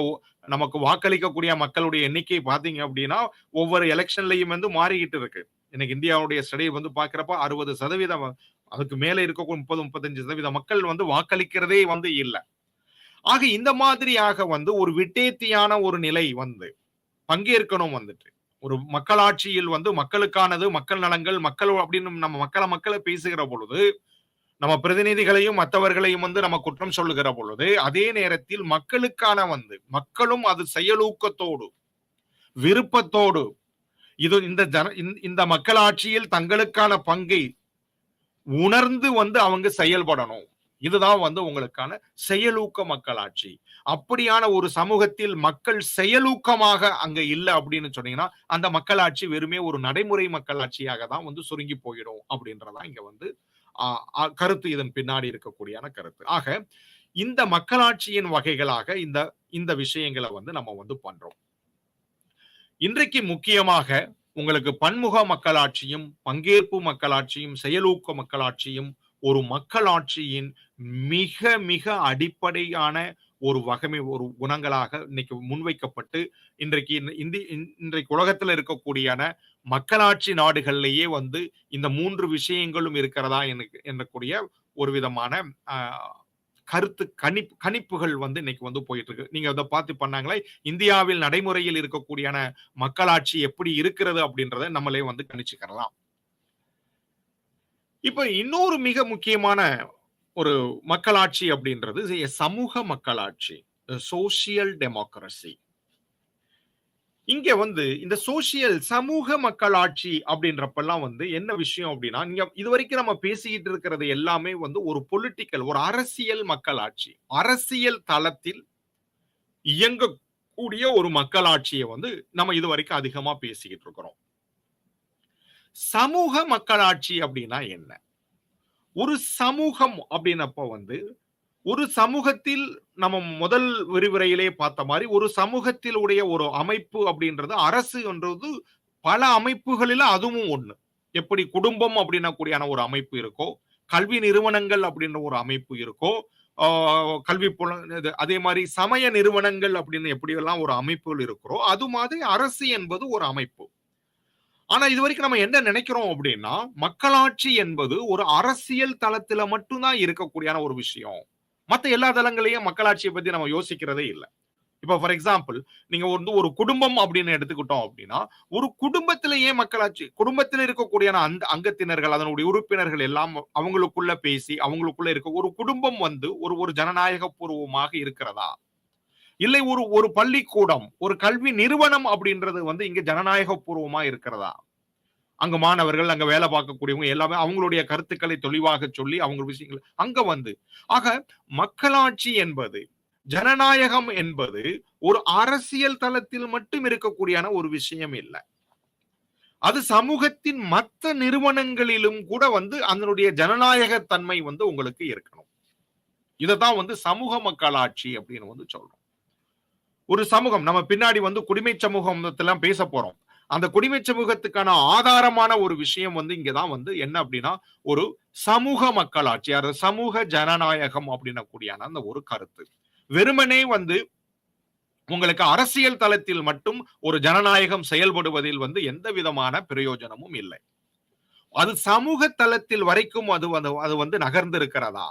நமக்கு வாக்களிக்கக்கூடிய மக்களுடைய எண்ணிக்கை பாத்தீங்க அப்படின்னா ஒவ்வொரு எலெக்ஷன்லயும் வந்து மாறிக்கிட்டு இருக்கு. இன்னைக்கு இந்தியாவுடைய ஸ்டடி வந்து பாக்குறப்ப 60% அதுக்கு மேல இருக்கக்கூடிய 30-35% மக்கள் வந்து வாக்களிக்கிறதே வந்து இல்ல. ஆக இந்த மாதிரியாக வந்து ஒரு விட்டேத்தியான ஒரு நிலை வந்து பங்கேற்கணும் வந்துட்டு. ஒரு மக்களாட்சியில் வந்து மக்களுக்கானது, மக்கள் நலங்கள், மக்கள் அப்படின்னு நம்ம மக்களை பேசுகிற பொழுது, நம்ம பிரதிநிதிகளையும் மற்றவர்களையும் வந்து நம்ம குற்றம் சொல்லுகிற பொழுது, அதே நேரத்தில் மக்களுக்கான வந்து மக்களும் அது செயலூக்கத்தோடு, விருப்பத்தோடு, இது இந்த மக்களாட்சியில் தங்களுக்கான பங்கை உணர்ந்து வந்து அவங்க செயல்படணும். இதுதான் வந்து உங்களுக்கான செயலூக்க மக்களாட்சி. அப்படியான ஒரு சமூகத்தில் மக்கள் செயலூக்கமாக அங்க இல்ல அப்படின்னு சொன்னீங்கன்னா, அந்த மக்களாட்சி வெறுமே ஒரு நடைமுறை மக்களாட்சியாக தான் வந்து சுருங்கி போயிடும் அப்படின்றதான் இங்க வந்து கருத்து, இதன் பின்னாடி இருக்கக்கூடியான கருத்து. ஆக இந்த மக்களாட்சியின் வகைகளாக இந்த இந்த விஷயங்களை வந்து நம்ம வந்து பண்றோம். இன்றைக்கு முக்கியமாக உங்களுக்கு பன்முக மக்களாட்சியும், பங்கேற்பு மக்களாட்சியும், செயலூக்க மக்களாட்சியும் ஒரு மக்களாட்சியின் மிக மிக அடிப்படையான ஒரு வகமை, ஒரு குணங்களாக இன்னைக்கு முன்வைக்கப்பட்டு இன்றைக்கு இன்றைக்கு உலகத்தில் இருக்கக்கூடியான மக்களாட்சி நாடுகளிலேயே வந்து இந்த 3 விஷயங்களும் இருக்கிறதா என்னக்கூடிய ஒரு விதமான கருத்து கணிப்புகள் வந்து இன்னைக்கு வந்து போயிட்டு இருக்கு. நீங்க அதை பார்த்து பண்ணாங்களே, இந்தியாவில் நடைமுறையில் இருக்கக்கூடியான மக்களாட்சி எப்படி இருக்கிறது அப்படின்றத நம்மளே வந்து கணிச்சுக்கலாம். இப்ப இன்னொரு மிக முக்கியமான ஒரு மக்களாட்சி அப்படின்றது சமூக மக்களாட்சி, சோசியல் டெமோக்ரசி. இங்க வந்து இந்த சமூக மக்களாட்சி அப்படின்றப்பெல்லாம் வந்து என்ன விஷயம் அப்படின்னா, நீங்க இதுவரைக்கும் நம்ம பேசிக்கிட்டு இருக்கிறது எல்லாமே வந்து ஒரு பொலிட்டிக்கல், ஒரு அரசியல் மக்களாட்சி, அரசியல் தளத்தில் இயங்கக்கூடிய ஒரு மக்களாட்சியை வந்து நம்ம இதுவரைக்கும் அதிகமா பேசிக்கிட்டு இருக்கிறோம். சமூக மக்களாட்சி அப்படின்னா என்ன? ஒரு சமூகம் அப்படின்னப்ப வந்து ஒரு சமூகத்தில் நம்ம முதல் விரிவுரையிலே பார்த்த மாதிரி ஒரு சமூகத்தில் உடைய ஒரு அமைப்பு அப்படின்றது அரசு என்றது பல அமைப்புகளில அதுவும் ஒண்ணு. எப்படி குடும்பம் அப்படின்ன கூடியான ஒரு அமைப்பு இருக்கோ, கல்வி நிறுவனங்கள் அப்படின்ற ஒரு அமைப்பு இருக்கோ, கல்வி அதே மாதிரி சமய நிறுவனங்கள் அப்படின்னு எப்படியெல்லாம் ஒரு அமைப்புகள் இருக்கிறோ, அது மாதிரி அரசு என்பது ஒரு அமைப்பு. ஆனா இது வரைக்கும் நம்ம என்ன நினைக்கிறோம் அப்படின்னா, மக்களாட்சி என்பது ஒரு அரசியல் தளத்துல மட்டும்தான் இருக்கக்கூடியான ஒரு விஷயம். மத்த எல்லா தளங்களையும் மக்களாட்சியை பத்தி நம்ம யோசிக்கிறதே இல்லை. இப்ப ஃபார் எக்ஸாம்பிள், நீங்க வந்து ஒரு குடும்பம் அப்படின்னு எடுத்துக்கிட்டோம் அப்படின்னா, ஒரு குடும்பத்திலேயே மக்களாட்சி, குடும்பத்தில் இருக்கக்கூடிய அந்த அங்கத்தினர்கள், அதனுடைய உறுப்பினர்கள் எல்லாம் அவங்களுக்குள்ள பேசி, அவங்களுக்குள்ள இருக்க ஒரு குடும்பம் வந்து ஒரு ஜனநாயக பூர்வமாக இருக்கிறதா? இல்லை ஒரு பள்ளிக்கூடம், ஒரு கல்வி நிறுவனம் அப்படின்றது வந்து இங்க ஜனநாயக பூர்வமா இருக்கிறதா? அங்க மாணவர்கள், அங்க வேலை பார்க்கக்கூடியவங்க எல்லாமே அவங்களுடைய கருத்துக்களை தெளிவாக சொல்லி அவங்க விஷயங்கள் அங்க வந்து ஆக மக்களாட்சி என்பது, ஜனநாயகம் என்பது ஒரு அரசியல் தளத்தில் மட்டும் இருக்கக்கூடியான ஒரு விஷயம் இல்லை. அது சமூகத்தின் மற்ற நிறுவனங்களிலும் கூட வந்து அதனுடைய ஜனநாயக தன்மை வந்து உங்களுக்கு இருக்கணும். இததான் வந்து சமூக மக்களாட்சி அப்படின்னு வந்து சொல்றோம். ஒரு சமூகம், நம்ம பின்னாடி வந்து குடிமை சமூகத்தெல்லாம் பேச போறோம். அந்த குடிமை சமூகத்துக்கான ஆதாரமான ஒரு விஷயம் வந்து இங்கதான் வந்து என்ன அப்படின்னா, ஒரு சமூக மக்களாட்சி, சமூக ஜனநாயகம் அப்படின்ன கூடியான அந்த ஒரு கருத்து. வெறுமனே வந்து உங்களுக்கு அரசியல் தளத்தில் மட்டும் ஒரு ஜனநாயகம் செயல்படுவதில் வந்து எந்த விதமான பிரயோஜனமும் இல்லை. அது சமூக தளத்தில் வரைக்கும் அது வந்து நகர்ந்து இருக்கிறதா?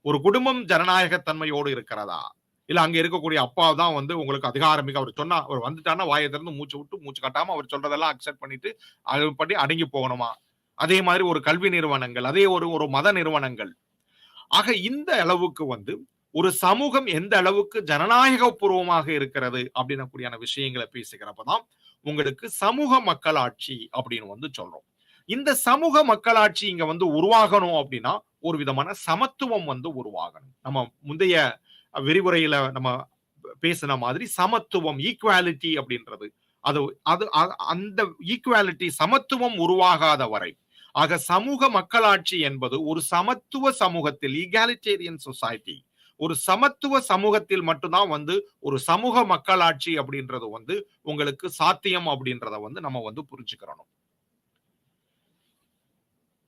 ஒரு குடும்பம் ஜனநாயக தன்மையோடு இருக்கிறதா? இல்ல அங்க இருக்கக்கூடிய அப்பா தான் வந்து உங்களுக்கு அதிகாரமிக, அவர் சொன்னா அவர் வந்துட்டாருன்னா வாயை திறந்து மூச்சு விட்டு மூச்சு காட்டாம அவர் சொல்றதெல்லாம் அக்செப்ட் பண்ணிட்டு அதுபடி அடங்கி போகணுமா? அதே மாதிரி ஒரு கல்வி நிறுவனங்கள், அதே ஒரு மத நிறுவனங்கள். ஆக இந்த அளவுக்கு வந்து ஒரு சமூகம் எந்த அளவுக்கு ஜனநாயக பூர்வமாக இருக்கிறது அப்படின்ன கூடியான விஷயங்களை பேசுகிறப்பதான் உங்களுக்கு சமூக மக்களாட்சி அப்படின்னு வந்து சொல்றோம். இந்த சமூக மக்களாட்சி இங்க வந்து உருவாகணும் அப்படின்னா ஒரு விதமான சமத்துவம் வந்து உருவாகணும். நம்ம முந்தைய விரிவுரையில நம்ம பேசின மாதிரி சமத்துவம், ஈக்குவாலிட்டி அப்படின்றது அந்த ஈக்குவாலிட்டி, சமத்துவம் உருவாகாத வரை, ஆக சமூக மக்களாட்சி என்பது ஒரு சமத்துவ சமூகத்தில், ஈகாலிட்டேரியன் சொசைட்டி, ஒரு சமத்துவ சமூகத்தில் மட்டும்தான் வந்து ஒரு சமூக மக்களாட்சி அப்படின்றது வந்து உங்களுக்கு சாத்தியம் அப்படின்றத வந்து நம்ம வந்து புரிஞ்சுக்கிறோம்.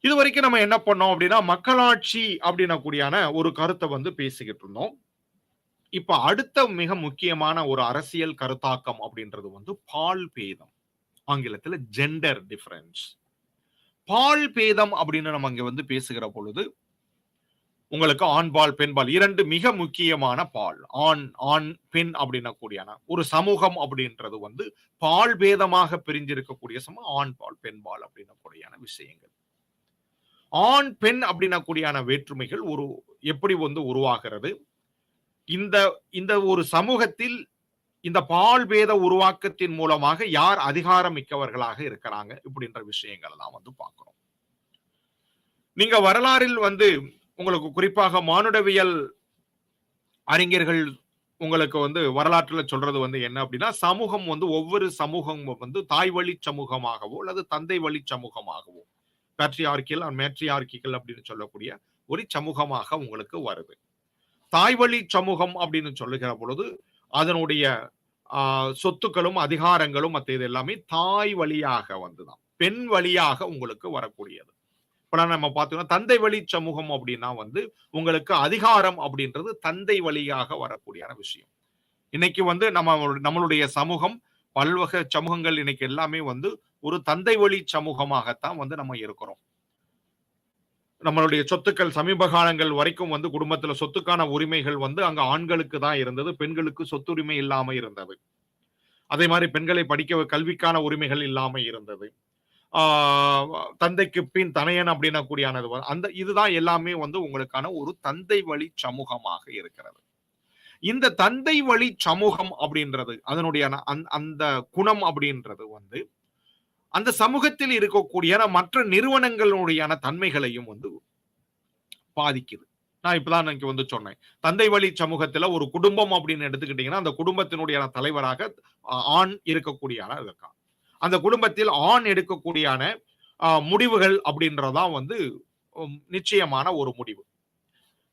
இது வரைக்கும் நம்ம என்ன பண்ணோம் அப்படின்னா மக்களாட்சி அப்படின்ன கூடியான ஒரு கருத்தை வந்து பேசிக்கிட்டு இருந்தோம். இப்ப அடுத்த மிக முக்கியமான ஒரு அரசியல் கருத்தாக்கம் அப்படின்றது வந்து பால் பேதம். ஆங்கிலத்துல ஜெண்டர் டிஃபரன்ஸ். பால் பேதம் அப்படின்னு நம்ம இங்க வந்து பேசுகிற பொழுது, உங்களுக்கு ஆண்பால், பெண்பால் 2 மிக முக்கியமான பால். ஆண், ஆண், பெண் அப்படின்னக்கூடியான ஒரு சமூகம் அப்படின்றது வந்து பால் பேதமாக பிரிஞ்சிருக்கக்கூடிய ஆண் பால், பெண்பால் அப்படின்னக்கூடியான விஷயங்கள். ஆண், பெண் அப்படின்னக்கூடியான வேற்றுமைகள் எப்படி வந்து உருவாகிறது? இந்த இந்த ஒரு சமூகத்தில் இந்த பால் பேத உருவாக்கத்தின் மூலமாக யார் அதிகாரம் மிக்கவர்களாக இருக்கிறாங்க? இப்படின்ற விஷயங்கள் எல்லாம் வந்து பார்க்கிறோம். நீங்க வரலாறில் வந்து உங்களுக்கு குறிப்பாக மானுடவியல் அறிஞர்கள் உங்களுக்கு வந்து வரலாற்றுல சொல்றது வந்து என்ன அப்படின்னா, சமூகம் வந்து ஒவ்வொரு சமூகமும் வந்து தாய் வழி சமூகமாகவோ அல்லது தந்தை வழி சமூகமாகவோ பேட்ரியார்கியல் மேட்ரியார்கிக்கல் அப்படின்னு சொல்லக்கூடிய ஒரு சமூகமாக உங்களுக்கு வருது. தாய் வழி சமூகம் அப்படின்னு சொல்லுகிற பொழுது அதனுடைய சொத்துக்களும் அதிகாரங்களும் மற்றது எல்லாமே தாய் வழியாக வந்துதான், பெண் வழியாக உங்களுக்கு வரக்கூடியது. இப்ப நம்ம பார்த்தோம்னா தந்தை வழி சமூகம் அப்படின்னா வந்து உங்களுக்கு அதிகாரம் அப்படின்றது தந்தை வழியாக வரக்கூடிய விஷயம். இன்னைக்கு வந்து நம்மளுடைய சமூகம் பல்வகை சமூகங்கள் இன்னைக்கு எல்லாமே வந்து ஒரு தந்தை வழி சமூகமாகத்தான் வந்து நம்ம இருக்கிறோம். நம்மளுடைய சொத்துக்கள் சமீப காலங்கள் வரைக்கும் வந்து குடும்பத்துல சொத்துக்கான உரிமைகள் வந்து அங்க ஆண்களுக்கு தான் இருந்தது, பெண்களுக்கு சொத்துரிமை இல்லாம இருந்தது. அதே மாதிரி பெண்களை படிக்க கல்விக்கான உரிமைகள் இல்லாம இருந்தது. தந்தைக்கு பின் தனையன் அப்படின்னா கூடியானது அந்த இதுதான் எல்லாமே வந்து உங்களுக்கான ஒரு தந்தை வழி சமூகமாக இருக்கிறது. இந்த தந்தை வழி சமூகம் அப்படின்றது அதனுடைய அந்த குணம் அப்படின்றது வந்து அந்த சமூகத்தில் இருக்கக்கூடிய மற்ற நிறுவனங்களுடைய தன்மைகளையும் வந்து பாதிக்குது. நான் இப்பதான் எனக்கு வந்து சொன்னேன். தந்தை வழி சமூகத்துல ஒரு குடும்பம் அப்படின்னு எடுத்துக்கிட்டீங்கன்னா அந்த குடும்பத்தினுடைய தலைவராக ஆண் இருக்கக்கூடிய இருக்கான். அந்த குடும்பத்தில் ஆண் எடுக்கக்கூடிய முடிவுகள் அப்படின்றதான் வந்து நிச்சயமான ஒரு முடிவு.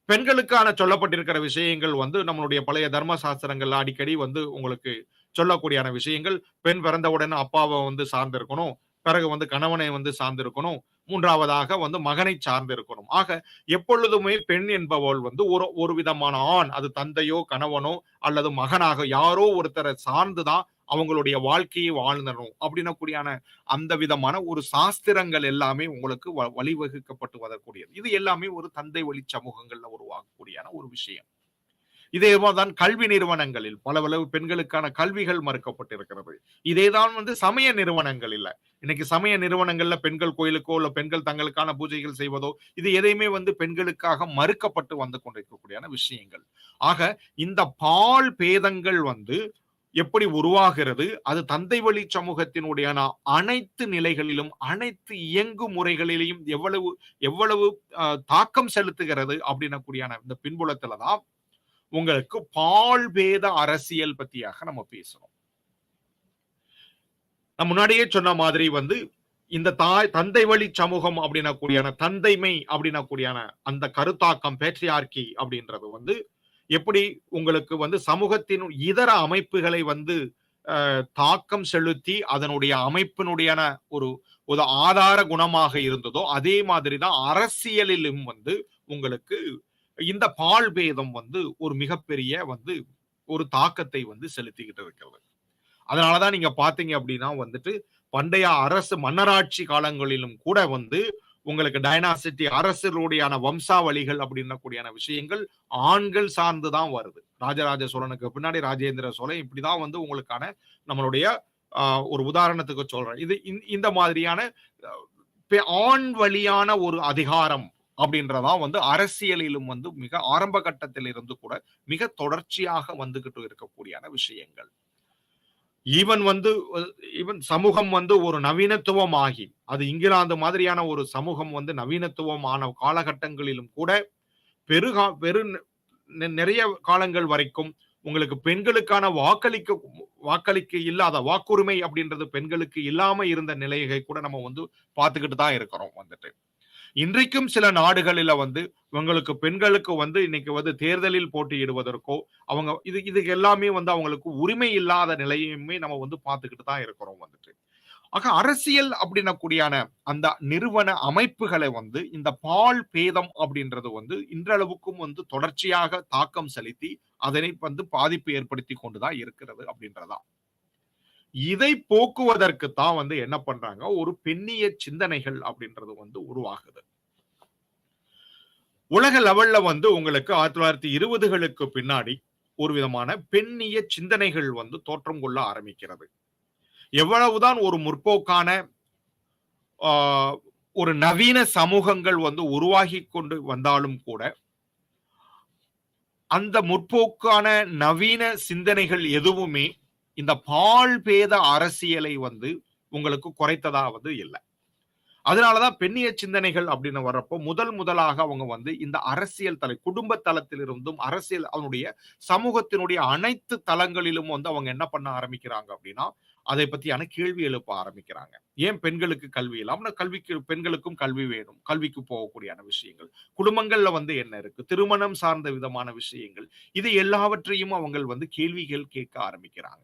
பெண்களுக்கான சொல்லப்பட்டிருக்கிற விஷயங்கள் வந்து நம்மளுடைய பழைய தர்ம சாஸ்திரங்கள்ல அடிக்கடி வந்து உங்களுக்கு சொல்லக்கூடிய விஷயங்கள். பெண் பிறந்தவுடனே அப்பாவை வந்து சார்ந்து இருக்கணும், பிறகு வந்து கணவனை வந்து சார்ந்து இருக்கணும், மூன்றாவதாக வந்து மகனை சார்ந்து இருக்கணும். ஆக எப்பொழுதுமே பெண் என்பவள் வந்து ஒரு விதமான ஆண், அது தந்தையோ கணவனோ அல்லது மகனாக யாரோ ஒருத்தரை சார்ந்துதான் அவங்களுடைய வாழ்க்கையை வாழ்ந்தணும் அப்படின்னக்கூடியான அந்த விதமான ஒரு சாஸ்திரங்கள் எல்லாமே உங்களுக்கு வழிவகுக்கப்பட்டு வரக்கூடியது. இது எல்லாமே ஒரு தந்தை வழி சமூகங்கள்ல உருவாகக்கூடிய ஒரு விஷயம். இதேதான் கல்வி நிறுவனங்களில் பல பெண்களுக்கான கல்விகள் மறுக்கப்பட்டிருக்கிறது. இதேதான் வந்து சமய நிறுவனங்கள் இல்ல. இன்னைக்கு சமய நிறுவனங்கள்ல பெண்கள் கோயிலுக்கோ இல்ல பெண்கள் தங்களுக்கான பூஜைகள் செய்வதோ இது எதையுமே வந்து பெண்களுக்காக மறுக்கப்பட்டு வந்து கொண்டிருக்கக்கூடிய விஷயங்கள். ஆக இந்த பால் பேதங்கள் வந்து எப்படி உருவாகிறது? அது தந்தை வழி சமூகத்தினுடைய அனைத்து நிலைகளிலும் அனைத்து இயங்கு முறைகளிலும் எவ்வளவு தாக்கம் செலுத்துகிறது அப்படின்னக்கூடிய இந்த பின்புலத்துலதான் உங்களுக்கு பால் பேத அரசியல் பத்தியாக நம்ம பேசணும். நான் முன்னாடியே சொன்ன மாதிரி வந்து இந்த தந்தை வழி சமூகம் அப்படின்னக்கூடிய தந்தைமை அப்படின்னக்கூடிய அந்த கருத்தாக்கம் பேட்ரியார்கி அப்படின்றது வந்து எப்படி உங்களுக்கு வந்து சமூகத்தின் இதர அமைப்புகளை வந்து தாக்கம் செலுத்தி அதனுடைய அமைப்பினுடைய ஒரு ஆதார குணமாக இருந்ததோ அதே மாதிரிதான் அரசியலிலும் வந்து உங்களுக்கு இந்த பால் பேதம் வந்து ஒரு மிகப்பெரிய வந்து ஒரு தாக்கத்தை வந்து செலுத்திக்கிட்டு இருக்கிறது. அதனாலதான் நீங்க பாத்தீங்க அப்படின்னா வந்துட்டு பண்டைய அரசு மன்னராட்சி காலங்களிலும் கூட வந்து உங்களுக்கு டைனாசிட்டி அரசருடைய வம்சாவளிகள் அப்படின்னக்கூடிய விஷயங்கள் ஆண்கள் சார்ந்துதான் வருது. ராஜராஜ சோழனுக்கு பின்னாடி ராஜேந்திர சோழன் இப்படிதான் வந்து உங்களுக்கான நம்மளுடைய ஒரு உதாரணத்துக்கு சொல்றேன். இது இந்த மாதிரியான ஆண் வழியான ஒரு அதிகாரம் அப்படின்றதான் வந்து அரசியலிலும் வந்து மிக ஆரம்ப கட்டத்தில் இருந்து கூட மிக தொடர்ச்சியாக வந்துகிட்டு இருக்கக்கூடிய விஷயங்கள். ஈவன் சமூகம் வந்து ஒரு நவீனத்துவம் ஆகி அது இங்கிலாந்து மாதிரியான ஒரு சமூகம் வந்து நவீனத்துவமான காலகட்டங்களிலும் கூட நிறைய காலங்கள் வரைக்கும் உங்களுக்கு பெண்களுக்கான வாக்களிக்க இல்லாத வாக்குரிமை அப்படின்றது பெண்களுக்கு இல்லாம இருந்த நிலையை கூட நம்ம வந்து பார்த்துக்கிட்டு தான் இருக்கிறோம் வந்துட்டு. இன்றைக்கும் சில நாடுகளில வந்து உங்களுக்கு பெண்களுக்கு வந்து இன்னைக்கு வந்து தேர்தலில் போட்டியிடுவதற்கோ அவங்க இது எல்லாமே வந்து அவங்களுக்கு உரிமை இல்லாத நிலையுமே நம்ம வந்து பார்த்துக்கிட்டு தான் இருக்கிறோம் வந்துட்டு. ஆக அரசியல் அப்படின்னக்கூடியான அந்த நிறுவன அமைப்புகளை வந்து இந்த பால் பேதம் அப்படின்றது வந்து இன்றளவுக்கும் வந்து தொடர்ச்சியாக தாக்கம் செலுத்தி அதனை வந்து பாதிப்பு ஏற்படுத்தி கொண்டுதான் இருக்கிறது அப்படின்றதா. இதை போக்குவதற்கு தான் வந்து என்ன பண்றாங்க, ஒரு பெண்ணிய சிந்தனைகள் அப்படின்றது வந்து உருவாகுது. உலக லெவல்ல வந்து உங்களுக்கு 1920களுக்கு பின்னாடி ஒரு விதமான பெண்ணிய சிந்தனைகள் வந்து தோற்றம் கொள்ள ஆரம்பிக்கிறது. எவ்வளவுதான் ஒரு முற்போக்கான ஆ, ஒரு நவீன சமூகங்கள் வந்து உருவாகி கொண்டு வந்தாலும் கூட, அந்த முற்போக்கான நவீன சிந்தனைகள் எதுவுமே இந்த பால் பேத அரசியலை வந்து உங்களுக்கு குறைத்ததாவது இல்ல. அதனாலதான் பெண்ணிய சிந்தனைகள் அப்படின்னு வர்றப்போ முதலாக அவங்க வந்து இந்த அரசியல் குடும்ப தளத்திலிருந்தும் அரசியல் அவனுடைய சமூகத்தினுடைய அனைத்து தளங்களிலும் வந்து அவங்க என்ன பண்ண ஆரம்பிக்கிறாங்க அப்படின்னா அதை பத்தியான கேள்வி எழுப்ப ஆரம்பிக்கிறாங்க. ஏன் பெண்களுக்கு கல்வி இல்லாம கல்விக்கு பெண்களுக்கும் கல்வி வேணும், கல்விக்கு போகக்கூடியான விஷயங்கள், குடும்பங்கள்ல வந்து என்ன இருக்கு, திருமணம் சார்ந்த விதமான விஷயங்கள், இது எல்லாவற்றையும் அவங்க வந்து கேள்விகள் கேட்க ஆரம்பிக்கிறாங்க.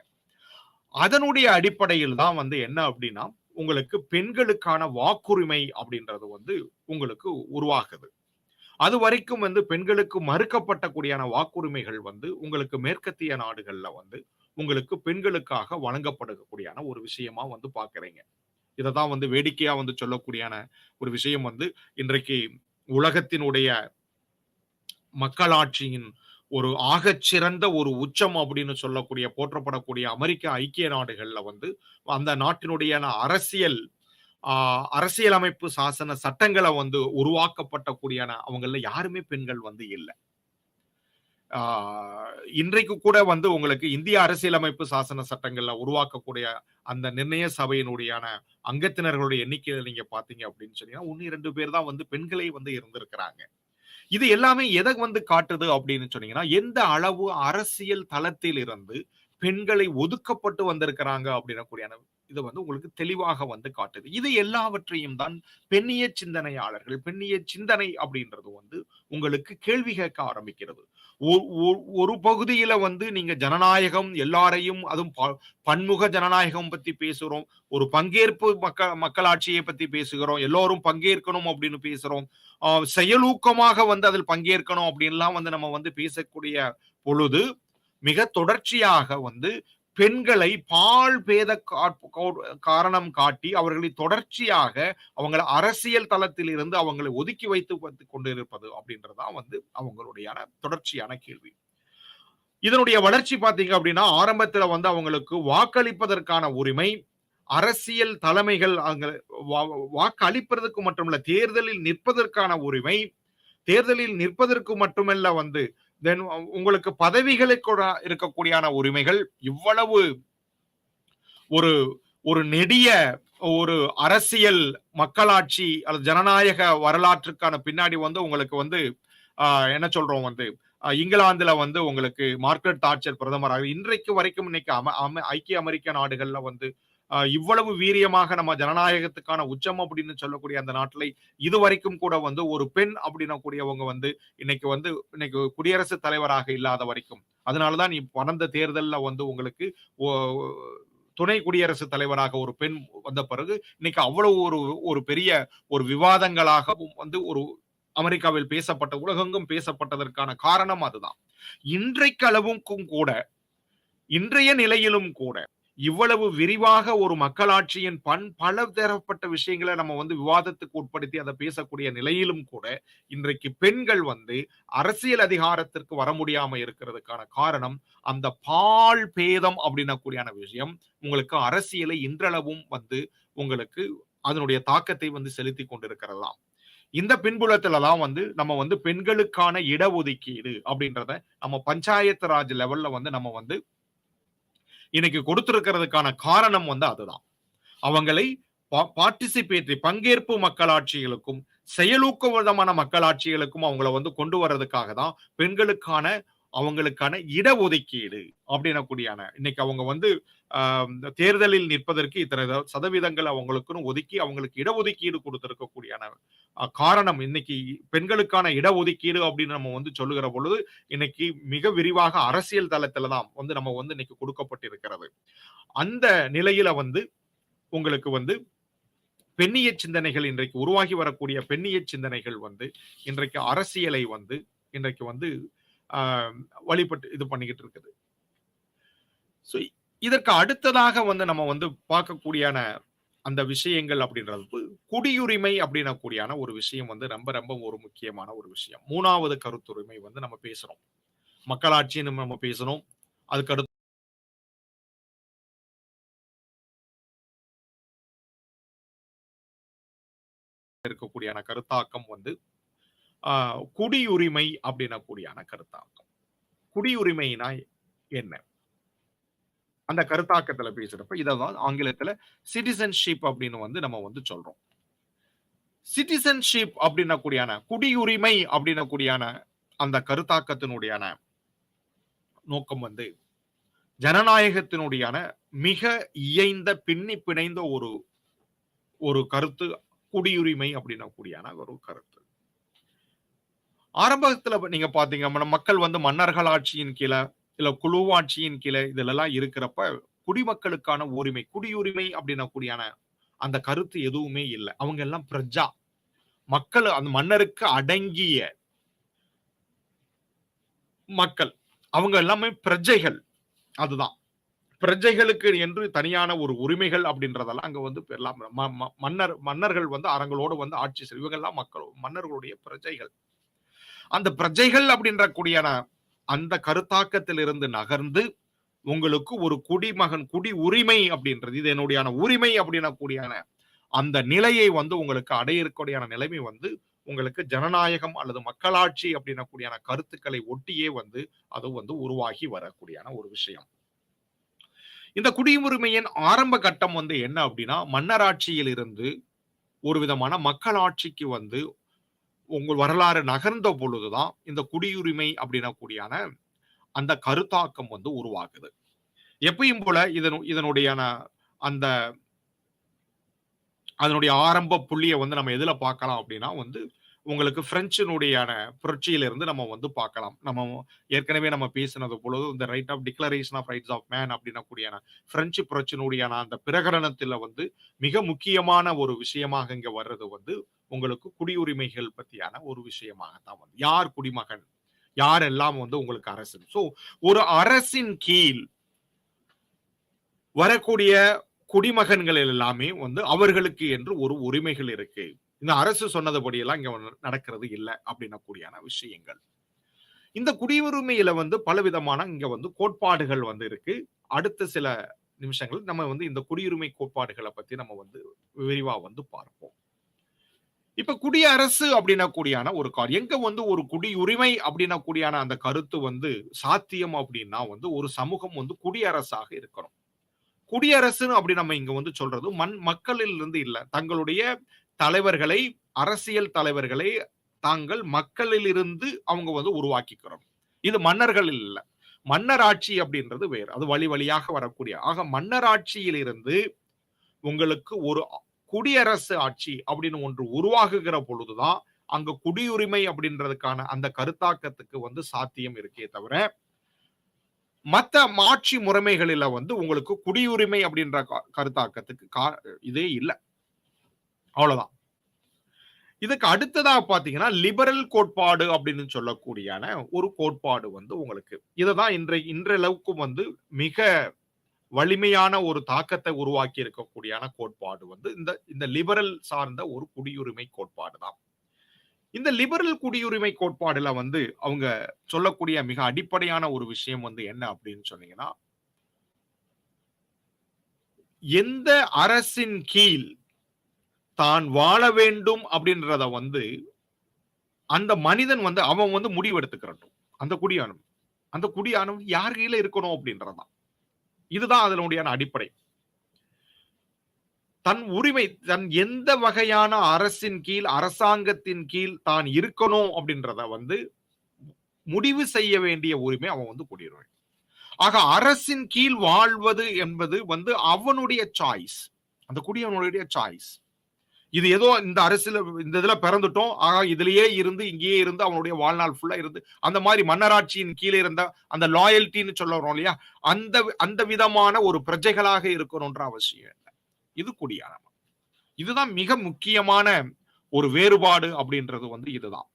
அதனுடைய அடிப்படையில் தான் வந்து என்ன அப்படின்னா உங்களுக்கு பெண்களுக்கான வாக்குரிமை அப்படின்றது வந்து உங்களுக்கு உருவாகுது. அது வரைக்கும் வந்து பெண்களுக்கு மறுக்கப்பட்ட கூடியான வாக்குரிமைகள் வந்து உங்களுக்கு மேற்கத்திய நாடுகள்ல வந்து உங்களுக்கு பெண்களுக்காக வழங்கப்படக்கூடியான ஒரு விஷயமா வந்து பார்க்கிறீங்க. இததான் வந்து வேடிக்கையா வந்து சொல்லக்கூடியான ஒரு விஷயம் வந்து இன்றைக்கு உலகத்தினுடைய மக்களாட்சியின் ஒரு ஆகச்சிறந்த ஒரு உச்சம் அப்படின்னு சொல்லக்கூடிய போற்றப்படக்கூடிய அமெரிக்க ஐக்கிய நாடுகள்ல வந்து அந்த நாட்டினுடைய அரசியல் அரசியலமைப்பு சாசன சட்டங்களை வந்து உருவாக்கப்பட்ட கூடியான அவங்கள யாருமே பெண்கள் வந்து இல்ல. இன்றைக்கு கூட வந்து உங்களுக்கு இந்திய அரசியலமைப்பு சாசன சட்டங்கள்ல உருவாக்கக்கூடிய அந்த நிர்ணய சபையினுடைய அங்கத்தினர்களுடைய எண்ணிக்கையில நீங்க பாத்தீங்க அப்படின்னு சொன்னீங்கன்னா 1-2 பேர் தான் வந்து பெண்களே வந்து இருந்திருக்கிறாங்க. இது எல்லாமே எதை வந்து காட்டுது அப்படின்னு சொன்னீங்கன்னா எந்த அளவு அரசியல் தளத்தில் இருந்து பெண்களை ஒதுக்கப்பட்டு வந்திருக்கிறாங்க அப்படின்னக்கூடியான இது வந்து உங்களுக்கு தெளிவாக வந்து காட்டுது. இது எல்லாவற்றையும் தான் பெண்ணிய சிந்தனையாளர்கள் பெண்ணிய சிந்தனை அப்படின்றது வந்து உங்களுக்கு கேள்வி கேட்க ஆரம்பிக்கிறது. ஒரு பகுதியில வந்து நீங்க ஜனநாயகம் எல்லாரையும் அதுவும் பன்முக ஜனநாயகம் பத்தி பேசுறோம், ஒரு பங்கேற்பு மக்களாட்சியை பத்தி பேசுகிறோம், எல்லோரும் பங்கேற்கணும் அப்படின்னு பேசுறோம், செயலூக்கமாக வந்து அதில் பங்கேற்கணும் அப்படின்லாம் வந்து நம்ம வந்து பேசக்கூடிய பொழுது மிக தொடர்ச்சியாக வந்து பெண்களை பால் பேத காரணம் காட்டி அவர்களை தொடர்ச்சியாக அவங்களை அரசியல் தளத்தில் இருந்து அவங்களை ஒதுக்கி வைத்து கொண்டிருப்பது அப்படின்றதான் வந்து அவங்களுடைய தொடர்ச்சியான கேள்வி. இதனுடைய வளர்ச்சி பாத்தீங்க அப்படின்னா ஆரம்பத்துல வந்து அவங்களுக்கு வாக்களிப்பதற்கான உரிமை, அரசியல் தலைமைகள் வாக்கு அளிப்பதற்கு மட்டுமல்ல தேர்தலில் நிற்பதற்கான உரிமை, தேர்தலில் நிற்பதற்கு மட்டுமல்ல வந்து தென் உங்களுக்கு பதவிகளுக்கு இருக்கக்கூடிய உரிமைகள், இவ்வளவு ஒரு ஒரு நெடிய ஒரு அரசியல் மக்களாட்சி அல்லது ஜனநாயக வரலாற்றுக்கான பின்னாடி வந்து உங்களுக்கு வந்து என்ன சொல்றோம் வந்து இங்கிலாந்துல வந்து உங்களுக்கு மார்கரெட் தாட்சர் பிரதமராக இன்றைக்கு வரைக்கும் இன்னைக்கு ஐக்கிய அமெரிக்க நாடுகள்ல வந்து இவ்வளவு வீரியமாக நம்ம ஜனநாயகத்துக்கான உச்சம் அப்படின்னு சொல்லக்கூடிய அந்த நாட்டில் இதுவரைக்கும் கூட வந்து ஒரு பெண் அப்படின்னா கூடியவங்க வந்து இன்னைக்கு குடியரசுத் தலைவராக இல்லாத வரைக்கும். அதனாலதான் கடந்த தேர்தலில் வந்து உங்களுக்கு துணை குடியரசுத் தலைவராக ஒரு பெண் வந்த பிறகு இன்னைக்கு அவ்வளவு ஒரு பெரிய ஒரு விவாதங்களாகவும் வந்து ஒரு அமெரிக்காவில் பேசப்பட்ட உலகெங்கும் பேசப்பட்டதற்கான காரணம் அதுதான். இன்றைக்கு அளவுக்கும் கூட இன்றைய நிலையிலும் கூட இவ்வளவு விரிவாக ஒரு மக்களாட்சியின் பல தரப்பட்ட விஷயங்களை நம்ம வந்து விவாதத்துக்கு உட்படுத்தி அதை பேசக்கூடிய நிலையிலும் கூட இன்றைக்கு பெண்கள் வந்து அரசியல் அதிகாரத்திற்கு வர முடியாம இருக்கிறதுக்கான காரணம் அந்த பால் பேதம் அப்படின்னக்கூடியான விஷயம் உங்களுக்கு அரசியலை இன்றளவும் வந்து உங்களுக்கு அதனுடைய தாக்கத்தை வந்து செலுத்தி கொண்டிருக்கிறதாம். இந்த பின்புலத்துலலாம் வந்து நம்ம வந்து பெண்களுக்கான இடஒதுக்கீடு அப்படின்றத நம்ம பஞ்சாயத்து ராஜ் லெவல்ல வந்து நம்ம வந்து இன்னைக்கு கொடுத்திருக்கிறதுக்கான காரணம் வந்து அதுதான். அவங்களை பார்ட்டிசிபேட்டரி பங்கேற்பு மக்களாட்சிகளுக்கும் செயலூக்க விதமான மக்களாட்சிகளுக்கும் அவங்கள வந்து கொண்டு வர்றதுக்காக தான் பெண்களுக்கான அவங்களுக்கான இடஒதுக்கீடு அப்படின்னக்கூடியான இன்னைக்கு அவங்க வந்து தேர்தலில் நிற்பதற்கு இத்தனை சதவீதங்கள் அவங்களுக்குன்னு ஒதுக்கி அவங்களுக்கு இடஒதுக்கீடு கொடுத்திருக்கக்கூடிய காரணம் இன்னைக்கு பெண்களுக்கான இடஒதுக்கீடு அப்படின்னு நம்ம வந்து சொல்லுகிற பொழுது இன்னைக்கு மிக விரிவாக அரசியல் தளத்துல தான் வந்து நம்ம வந்து இன்னைக்கு கொடுக்கப்பட்டிருக்கிறது. அந்த நிலையில வந்து உங்களுக்கு வந்து பெண்ணிய சிந்தனைகள் இன்றைக்கு உருவாகி வரக்கூடிய பெண்ணிய சிந்தனைகள் வந்து இன்றைக்கு அரசியலை வந்து இன்றைக்கு வந்து ஆஹ், வழிபட்டு இது பண்ணிக்கிட்டு இருக்குது. ஸோ இதற்கு அடுத்ததாக வந்து நம்ம வந்து பார்க்கக்கூடியான அந்த விஷயங்கள் அப்படின்றது குடியுரிமை அப்படின்னக்கூடியான ஒரு விஷயம் வந்து ரொம்ப ரொம்ப ஒரு முக்கியமான ஒரு விஷயம். 3வது கருத்துரிமை வந்து நம்ம பேசுறோம். மக்களாட்சின்னு நம்ம பேசணும். அதுக்கு அடுத்து இருக்கக்கூடியான கருத்தாக்கம் வந்து குடியுரிமை அப்படின்னக்கூடியான கருத்தாக்கம். குடியுரிமைனா என்ன? அந்த கருத்தாக்கத்துல பேசுறப்ப இததான் ஆங்கிலத்துல சிட்டிசன்ஷிப் அப்படின்னு வந்து நம்ம வந்து சொல்றோம். சிட்டிசன்ஷிப் அப்படின்னக்கூடியான குடியுரிமை அப்படின்னக்கூடியான அந்த கருத்தாக்கத்தினுடையான நோக்கம் வந்து ஜனநாயகத்தினுடையான மிக இயைந்த பின்னி பிணைந்த ஒரு ஒரு கருத்து குடியுரிமை அப்படின்னக்கூடியான ஒரு கருத்து. ஆரம்பத்துல நீங்க பாத்தீங்க மக்கள் வந்து மன்னர்கள் ஆட்சியின் கீழ இல்ல குழுவாட்சியின் கீழ இதுலலாம் இருக்கிறப்ப குடிமக்களுக்கான உரிமை குடியுரிமை அப்படின்னக்கூடியான அந்த கருத்து எதுவுமே இல்லை. அவங்க எல்லாம் பிரஜா மக்கள், அந்த மன்னருக்கு அடங்கிய மக்கள், அவங்க எல்லாமே பிரஜைகள். அதுதான் பிரஜைகளுக்கு என்று தனியான ஒரு உரிமைகள் அப்படின்றதெல்லாம் அங்க வந்து எல்லாம் மன்னர்கள் வந்து அரங்களோடு வந்து ஆட்சி செய்யும். இவங்க எல்லாம் மக்கள் மன்னர்களுடைய பிரஜைகள். அந்த பிரஜைகள் அப்படின்ற கூடியான அந்த கருத்தாக்கத்திலிருந்து நகர்ந்து உங்களுக்கு ஒரு குடிமகன் குடி உரிமை அப்படின்றது இது என்னுடைய உரிமை அப்படின்ன கூடியான அந்த நிலையை வந்து உங்களுக்கு அடைய இருக்கக்கூடிய நிலைமை வந்து உங்களுக்கு ஜனநாயகம் அல்லது மக்களாட்சி அப்படின்ன கூடியான கருத்துக்களை ஒட்டியே வந்து அது வந்து உருவாகி வரக்கூடிய ஒரு விஷயம். இந்த குடியுரிமையின் ஆரம்ப கட்டம் வந்து என்ன அப்படின்னா மன்னராட்சியில் இருந்து ஒரு விதமான மக்களாட்சிக்கு வந்து உங்கள் வரலாறு நகர்ந்த பொழுதுதான் இந்த குடியுரிமை அப்படின்னக்கூடியான அந்த கருத்தாக்கம் வந்து உருவாகுது. எப்பயும் போல இதனுடைய அந்த அதனுடைய ஆரம்ப புள்ளியை வந்து நம்ம எதுல பார்க்கலாம் அப்படின்னா வந்து உங்களுக்கு பிரெஞ்சினுடைய புரட்சியிலிருந்து நம்ம வந்து பார்க்கலாம். நம்ம ஏற்கனவே நம்ம பேசினது பொழுது இந்த right of declaration of rights of man அப்படின்ன கூடிய பிரெஞ்சு புரட்சியினுடைய அந்த பிரகடனத்துல வந்து மிக முக்கியமான ஒரு விஷயமாக இங்க வர்றது வந்து உங்களுக்கு குடியுரிமைகள் பத்தியான ஒரு விஷயமாகத்தான் வந்து யார் குடிமகன் யாரெல்லாம் வந்து உங்களுக்கு அரசு. சோ ஒரு அரசின் கீழ் வரக்கூடிய குடிமகன்கள் எல்லாமே வந்து அவர்களுக்கு என்று ஒரு உரிமைகள் இருக்கு. இந்த அரசு சொன்னதுபடி எல்லாம் இங்க நடக்கிறது இல்லை அப்படின்ன கூடியான விஷயங்கள். இந்த குடியுரிமையில வந்து பலவிதமான இங்க வந்து கோட்பாடுகள் வந்து இருக்கு. அடுத்த சில நிமிஷங்கள் நம்ம வந்து இந்த குடியுரிமை கோட்பாடுகளை பத்தி நம்ம வந்து விரிவா வந்து பார்ப்போம். இப்ப குடியரசு அப்படின்ன கூடியான ஒரு எங்க வந்து ஒரு குடியுரிமை அப்படின்ன கூடியான அந்த கருத்து வந்து சாத்தியம் அப்படின்னா வந்து ஒரு சமூகம் வந்து குடியரசாக இருக்கணும். குடியரசு அப்படி நம்ம இங்க வந்து சொல்றது மக்களில் இருந்து இல்ல, தங்களுடைய தலைவர்களை அரசியல் தலைவர்களை தாங்கள் மக்களில் இருந்து அவங்க வந்து உருவாக்கிக்கிறோம். இது மன்னர்கள் இல்ல. மன்னராட்சி அப்படின்றது வேறு. அது வழி வழியாக வரக்கூடிய ஆக மன்னராட்சியில் இருந்து உங்களுக்கு ஒரு குடியரசு ஆட்சி அப்படின்னு ஒன்று உருவாகுகிற பொழுதுதான் அங்க குடியுரிமை அப்படின்றதுக்கான அந்த கருத்தாக்கத்துக்கு வந்து சாத்தியம் இருக்கே தவிர மத்த ஆட்சி முறைமைகளில வந்து உங்களுக்கு குடியுரிமை அப்படின்ற கருத்தாக்கத்துக்கு இதே இல்லை. அவ்வளவுதான். இதுக்கு அடுத்ததா பாத்தீங்கன்னா லிபரல் கோட்பாடு அப்படின்னு சொல்லக்கூடிய ஒரு கோட்பாடு வந்து உங்களுக்கு இதுதான் இன்றளவுக்கும் வந்து மிக வலிமையான ஒரு தாக்கத்தை உருவாக்கி இருக்கக்கூடிய கோட்பாடு வந்து இந்த லிபரல் சார்ந்த ஒரு குடியுரிமை கோட்பாடு தான். இந்த லிபரல் குடியுரிமை கோட்பாடுல வந்து அவங்க சொல்லக்கூடிய மிக அடிப்படையான ஒரு விஷயம் வந்து என்ன அப்படின்னு சொன்னீங்கன்னா எந்த அரசின் கீழ் தான் வாழ வேண்டும் அப்படின்றத வந்து அந்த மனிதன் வந்து அவன் வந்து முடிவு எடுத்துக்கிறட்டும். அந்த குடியானவன் யார் கீழே இருக்கணும் அப்படின்றதான். இதுதான் அதனுடைய அடிப்படை. தன் உரிமை தன் எந்த வகையான அரசின் கீழ் அரசாங்கத்தின் கீழ் தான் இருக்கணும் அப்படின்றத வந்து முடிவு செய்ய வேண்டிய உரிமை அவன் வந்து குடியுரிமை. ஆக அரசின் கீழ் வாழ்வது என்பது வந்து அவனுடைய சாய்ஸ். அந்த குடியவனுடைய சாய்ஸ். இது ஏதோ இந்த அரசியல இந்த இதுல பிறந்துட்டோம் ஆக இதுலயே இருந்து இங்கேயே இருந்து அவனுடைய வாழ்நாள் ஃபுல்லா இருந்து அந்த மாதிரி மன்னராட்சியின் கீழே இருந்த அந்த லாயல்ட்டின்னு சொல்றோம் இல்லையா அந்த அந்த விதமான ஒரு பிரஜைகளாக இருக்கணும்ன்ற அவசியம் இல்லை. இது குடியானவன். இதுதான் மிக முக்கியமான ஒரு வேறுபாடு அப்படின்றது வந்து இதுதான்.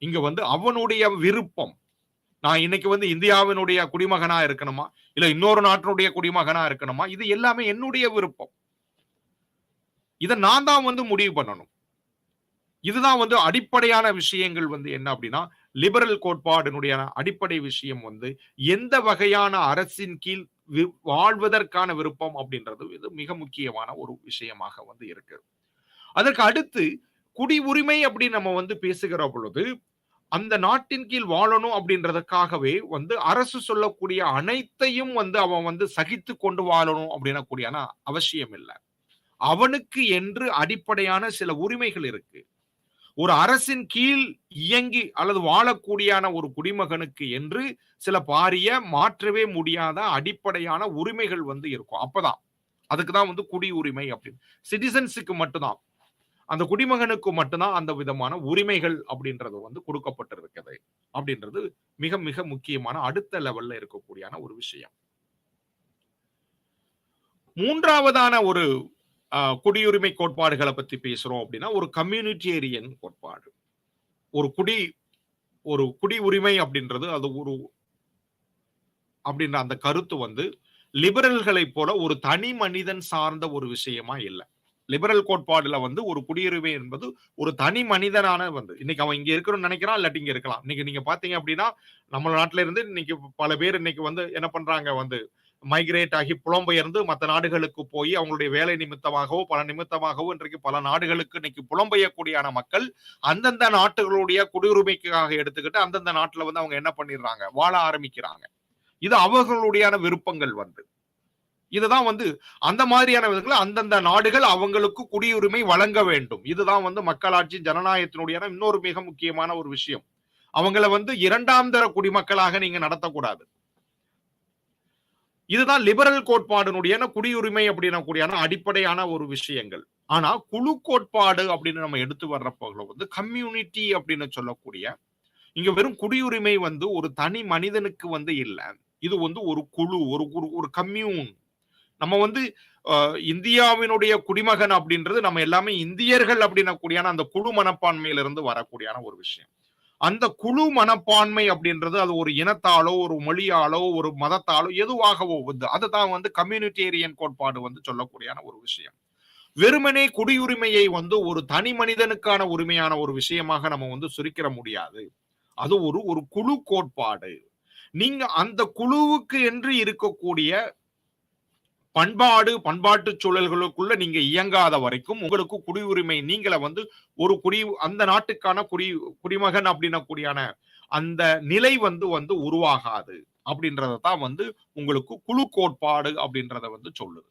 இங்க வந்து அவனுடைய விருப்பம். நான் இன்னைக்கு வந்து இந்தியாவினுடைய குடிமகனா இருக்கணுமா? இல்ல இன்னொரு நாட்டினுடைய குடிமகனா இருக்கணுமா? இது எல்லாமே என்னுடைய விருப்பம். இத நான் தான் வந்து முடிவு பண்ணணும். இதுதான் வந்து அடிப்படையான விஷயங்கள் வந்து என்ன அப்படின்னா, லிபரல் கோட்பாடினுடைய அடிப்படை விஷயம் வந்து எந்த வகையான அரசின் கீழ் வாழ்வதற்கான விருப்பம் அப்படின்றது இது மிக முக்கியமான ஒரு விஷயமாக வந்து இருக்கு. அதற்கு அடுத்து குடி உரிமை அப்படின்னு நம்ம வந்து பேசுகிற பொழுது, அந்த நாட்டின் கீழ் வாழணும் அப்படின்றதுக்காகவே வந்து அரசு சொல்லக்கூடிய அனைத்தையும் வந்து அவன் வந்து சகித்துக் கொண்டு வாழணும் அப்படின்னக்கூடியான அவசியம் இல்ல. அவனுக்கு என்று அடிப்படையான சில உரிமைகள் இருக்கு. ஒரு அரசின் கீழ் இயங்கி அல்லது வாழக்கூடியான ஒரு குடிமகனுக்கு என்று சில பாரிய மாற்றவே முடியாத அடிப்படையான உரிமைகள் வந்து இருக்கும். அப்பதான். அதுக்கு தான் வந்து குடியுரிமை அப்படின்னு. சிட்டிசன்ஸுக்கு மட்டும்தான். அந்த குடிமகனுக்கு மட்டும்தான் அந்த விதமான உரிமைகள் அப்படின்றது வந்து கொடுக்கப்பட்டிருக்குது. அப்படின்றது மிக மிக முக்கியமான அடுத்த லெவல்ல இருக்கக்கூடியான ஒரு விஷயம். மூன்றாவதான ஒரு குடியுரிமை கோட்பாடுகளை பத்தி பேசுறோம் அப்படின்னா, ஒரு கம்யூனிட்டேரியன் கோட்பாடு. ஒரு ஒரு குடி உரிமை அப்படின்றது அது ஒரு அப்படின்ற அந்த கருத்து வந்து லிபரல்களை போல ஒரு தனி மனிதன் சார்ந்த ஒரு விஷயமா இல்ல. லிபரல் கோட்பாடுல வந்து ஒரு குடியுரிமை என்பது ஒரு தனி மனிதனான வந்து இன்னைக்கு அவன் இங்க இருக்கணும்னு நினைக்கிறான், இல்லாட்டி இங்க இருக்கலாம். இன்னைக்கு நீங்க பாத்தீங்க அப்படின்னா, நம்ம நாட்டுல இருந்து இன்னைக்கு பல பேர் இன்னைக்கு வந்து என்ன பண்றாங்க வந்து மைக்ரேட் ஆகி புலம்பெயர்ந்து மத்த நாடுகளுக்கு போய் அவங்களுடைய வேலை நிமித்தமாகவோ, பல நிமித்தமாகவோ இன்றைக்கு பல நாடுகளுக்கு இன்னைக்கு புலம்பெயக்கூடியான மக்கள் அந்தந்த நாட்டுகளுடைய குடியுரிமைக்காக எடுத்துக்கிட்டு அந்தந்த நாட்டுல வந்து அவங்க என்ன பண்ணிடுறாங்க, வாழ ஆரம்பிக்கிறாங்க. இது அவர்களுடைய விருப்பங்கள் வந்து. இதுதான் வந்து அந்த மாதிரியான விதங்களை அந்தந்த நாடுகள் அவங்களுக்கு குடியுரிமை வழங்க வேண்டும். இதுதான் வந்து மக்களாட்சி ஜனநாயகத்தினுடைய இன்னொரு மிக முக்கியமான ஒரு விஷயம். அவங்கள வந்து இரண்டாம் தர குடிமக்களாக நீங்க நடத்தக்கூடாது. இதுதான் லிபரல் கோட்பாடினுடைய குடியுரிமை அப்படின்னக்கூடிய அடிப்படையான ஒரு விஷயங்கள். ஆனா குழு கோட்பாடு அப்படின்னு நம்ம எடுத்து வர்றப்போ வந்து கம்யூனிட்டி அப்படின்னு சொல்லக்கூடிய இங்க வெறும் குடியுரிமை வந்து ஒரு தனி மனிதனுக்கு வந்து இல்ல. இது வந்து ஒரு குழு, ஒரு கம்யூன். நம்ம வந்து இந்தியாவினுடைய குடிமகன் அப்படின்றது நம்ம எல்லாமே இந்தியர்கள் அப்படின்னக்கூடிய அந்த குழு மனப்பான்மையிலிருந்து வரக்கூடிய ஒரு விஷயம். அந்த குழு மனப்பான்மை அப்படின்றது அது ஒரு இனத்தாலோ, ஒரு மொழியாலோ, ஒரு மதத்தாலோ எதுவாகவோ வந்து அதுதான் வந்து கம்யூனிட்டேரியன் கோட்பாடு வந்து சொல்லக்கூடிய ஒரு விஷயம். வெறுமனே குடியுரிமையை வந்து ஒரு தனி மனிதனுக்கான உரிமையான ஒரு விஷயமாக நம்ம வந்து சுருக்கிற முடியாது. அது ஒரு குழு கோட்பாடு. நீங்க அந்த குழுவுக்கு என்று இருக்கக்கூடிய பண்பாட்டு சூழல்களுக்குள்ள நீங்க இயங்காத வரைக்கும் உங்களுக்கு குடியுரிமை நீங்கள வந்து ஒரு அந்த நாட்டுக்கான குடிமகன் அப்படின்னக்கூடியான அந்த நிலை வந்து வந்து உருவாகாது அப்படின்றத தான் வந்து உங்களுக்கு குழு கோட்பாடு அப்படின்றத வந்து சொல்லுது.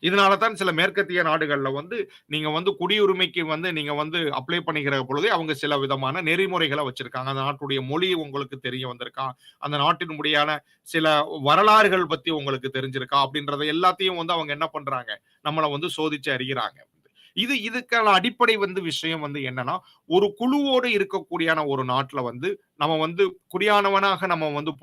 இதனால தான் சில மேற்கத்திய நாடுகள்ல வந்து நீங்க வந்து குடியுரிமைக்கு வந்து நீங்க வந்து அப்ளை பண்ணிக்கிற பொழுதே அவங்க சில விதமான நெறிமுறைகளை வச்சிருக்காங்க. அந்த நாட்டுடைய மொழி உங்களுக்கு தெரிய வந்திருக்கா, அந்த நாட்டினுடையான சில வரலாறுகள் பத்தி உங்களுக்கு தெரிஞ்சிருக்கா அப்படின்றத எல்லாத்தையும் வந்து அவங்க என்ன பண்றாங்க, நம்மள வந்து சோதிச்சு அறிகிறாங்க. இதுக்கான அடிப்படை வந்து விஷயம் வந்து என்னன்னா, ஒரு குழுவோடு இருக்கக்கூடியான ஒரு நாட்டுல வந்து நம்ம வந்து குடியானவனாக நம்ம வந்து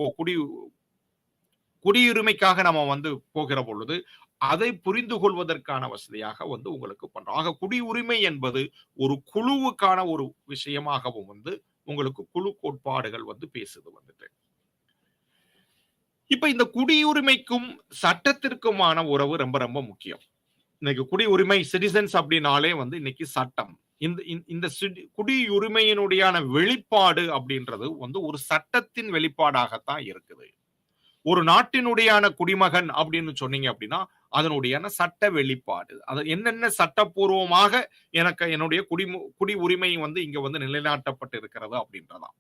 குடியுரிமைக்காக நம்ம வந்து போகிற பொழுது அதை புரிந்து கொள்வதற்கான வசதியாக வந்து உங்களுக்கு பண்றோம். ஆக குடியுரிமை என்பது ஒரு குழுவுக்கான ஒரு விஷயமாகவும் வந்து உங்களுக்கு குழு கோட்பாடுகள் வந்து பேசுது வந்துட்டு. இப்ப இந்த குடியுரிமைக்கும் சட்டத்திற்குமான உறவு ரொம்ப ரொம்ப முக்கியம். இன்னைக்கு குடியுரிமை சிட்டிசன்ஸ் அப்படின்னாலே வந்து இன்னைக்கு சட்டம். இந்த குடியுரிமையினுடைய வெளிப்பாடு அப்படின்றது வந்து ஒரு சட்டத்தின் வெளிப்பாடாகத்தான் இருக்குது. ஒரு நாட்டினுடையான குடிமகன் அப்படின்னு சொன்னீங்க அப்படின்னா அதனுடைய சட்ட வெளிப்பாடு அது என்னென்ன சட்டப்பூர்வமாக எனக்கு என்னுடைய குடி உரிமை வந்து இங்க வந்து நிலைநாட்டப்பட்டு இருக்கிறது அப்படின்றதான்.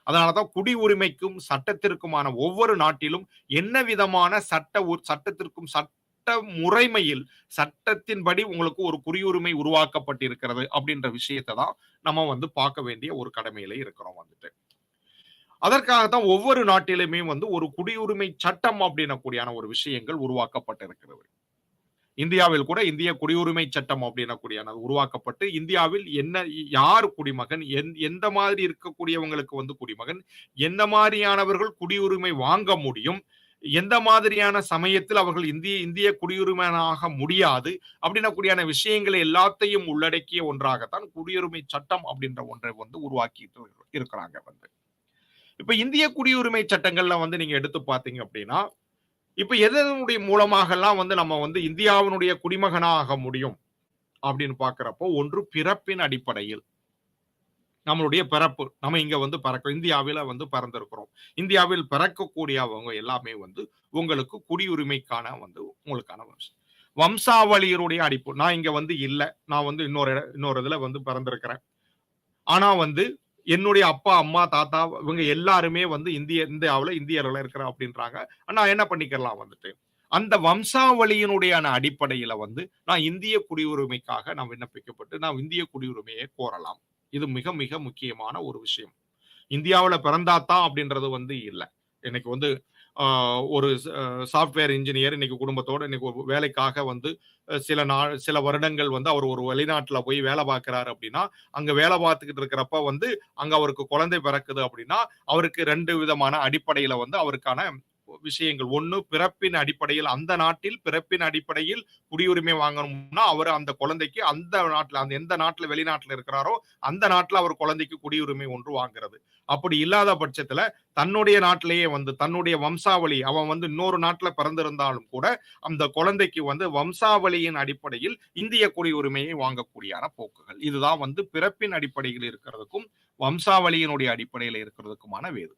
அதனாலதான் குடி உரிமைக்கும் சட்டத்திற்குமான ஒவ்வொரு நாட்டிலும் என்ன விதமான சட்டத்திற்கும் சட்ட முறைமையில் சட்டத்தின்படி உங்களுக்கு ஒரு குடியுரிமை உருவாக்கப்பட்டிருக்கிறது அப்படின்ற விஷயத்தை தான் நம்ம வந்து பார்க்க வேண்டிய ஒரு கடமையில இருக்கிறோம் வந்துட்டு. அதற்காகத்தான் ஒவ்வொரு நாட்டிலுமே வந்து ஒரு குடியுரிமை சட்டம் அப்படின்னக்கூடிய ஒரு விஷயங்கள் உருவாக்கப்பட்டிருக்கிறது. இந்தியாவில் கூட இந்திய குடியுரிமை சட்டம் அப்படின்னக்கூடிய உருவாக்கப்பட்டு இந்தியாவில் என்ன யார் குடிமகன், எந்த மாதிரி இருக்கக்கூடியவங்களுக்கு வந்து குடிமகன், எந்த மாதிரியானவர்கள் குடியுரிமை வாங்க முடியும், எந்த மாதிரியான சமயத்தில் அவர்கள் இந்திய குடியுரிமையாக முடியாது அப்படின்ன கூடியான விஷயங்களை எல்லாத்தையும் உள்ளடக்கிய ஒன்றாகத்தான் குடியுரிமை சட்டம் அப்படின்ற ஒன்றை வந்து உருவாக்கிட்டு இருக்கிறாங்க வந்து. இப்ப இந்திய குடியுரிமை சட்டங்கள்ல வந்து நீங்க எடுத்து பார்த்தீங்க அப்படின்னா, இப்ப எதனுடைய மூலமாகலாம் வந்து நம்ம வந்து இந்தியாவினுடைய குடிமகனாக முடியும் அப்படின்னு பார்க்கிறப்போ, ஒன்று பிறப்பின் அடிப்படையில். நம்மளுடைய பிறப்பு. நம்ம இங்க வந்து இந்தியாவில வந்து பிறந்திருக்கிறோம். இந்தியாவில் பிறக்கக்கூடியவங்க எல்லாமே வந்து உங்களுக்கு குடியுரிமைக்கான வந்து உங்களுக்கான வம்சாவளியினுடைய நான் இங்க வந்து இல்ல. நான் வந்து இன்னொரு இதுல வந்து பிறந்திருக்கிறேன். ஆனா வந்து என்னுடைய அப்பா, அம்மா, தாத்தா இவங்க எல்லாருமே வந்து இந்தியாவுல இந்தியர்களா இருக்கிறோம் அப்படின்றாங்க. நான் என்ன பண்ணிக்கலாம் வந்துட்டு, அந்த வம்சாவளியினுடைய அடிப்படையில வந்து நான் இந்திய குடியுரிமைக்காக நான் விண்ணப்பிக்கப்பட்டு நான் இந்திய குடியுரிமையை கோரலாம். இது மிக மிக முக்கியமான ஒரு விஷயம். இந்தியாவுல பிறந்தாதான் அப்படின்றது வந்து இல்ல. இன்னைக்கு வந்து ஒரு சாஃப்ட்வேர் இன்ஜினியர் இன்னைக்கு குடும்பத்தோட இன்னைக்கு ஒரு வேலைக்காக வந்து சில வருடங்கள் வந்து அவர் ஒரு வெளிநாட்டுல போய் வேலை பார்க்கிறாரு அப்படின்னா, அங்க வேலை பார்த்துக்கிட்டு இருக்கிறப்ப வந்து அங்க அவருக்கு குழந்தை பிறக்குது அப்படின்னா, அவருக்கு 2 விதமான அடிப்படையில வந்து அவருக்கான விஷயங்கள். ஒண்ணு பிறப்பின் அடிப்படையில் அந்த நாட்டில் பிறப்பின் அடிப்படையில் குடியுரிமை வாங்கணும்னா, அவர் அந்த குழந்தைக்கு அந்த நாட்டுல எந்த நாட்டுல வெளிநாட்டுல இருக்கிறாரோ அந்த நாட்டுல அவர் குழந்தைக்கு குடியுரிமை ஒன்று வாங்குறது. அப்படி இல்லாத பட்சத்துல தன்னுடைய நாட்டிலேயே வந்து தன்னுடைய வம்சாவளி அவன் வந்து இன்னொரு நாட்டுல பிறந்திருந்தாலும் கூட அந்த குழந்தைக்கு வந்து வம்சாவளியின் அடிப்படையில் இந்திய குடியுரிமையை வாங்கக்கூடியான போக்குகள். இதுதான் வந்து பிறப்பின் அடிப்படையில் இருக்கிறதுக்கும் வம்சாவளியினுடைய அடிப்படையில் இருக்கிறதுக்குமான வேறு.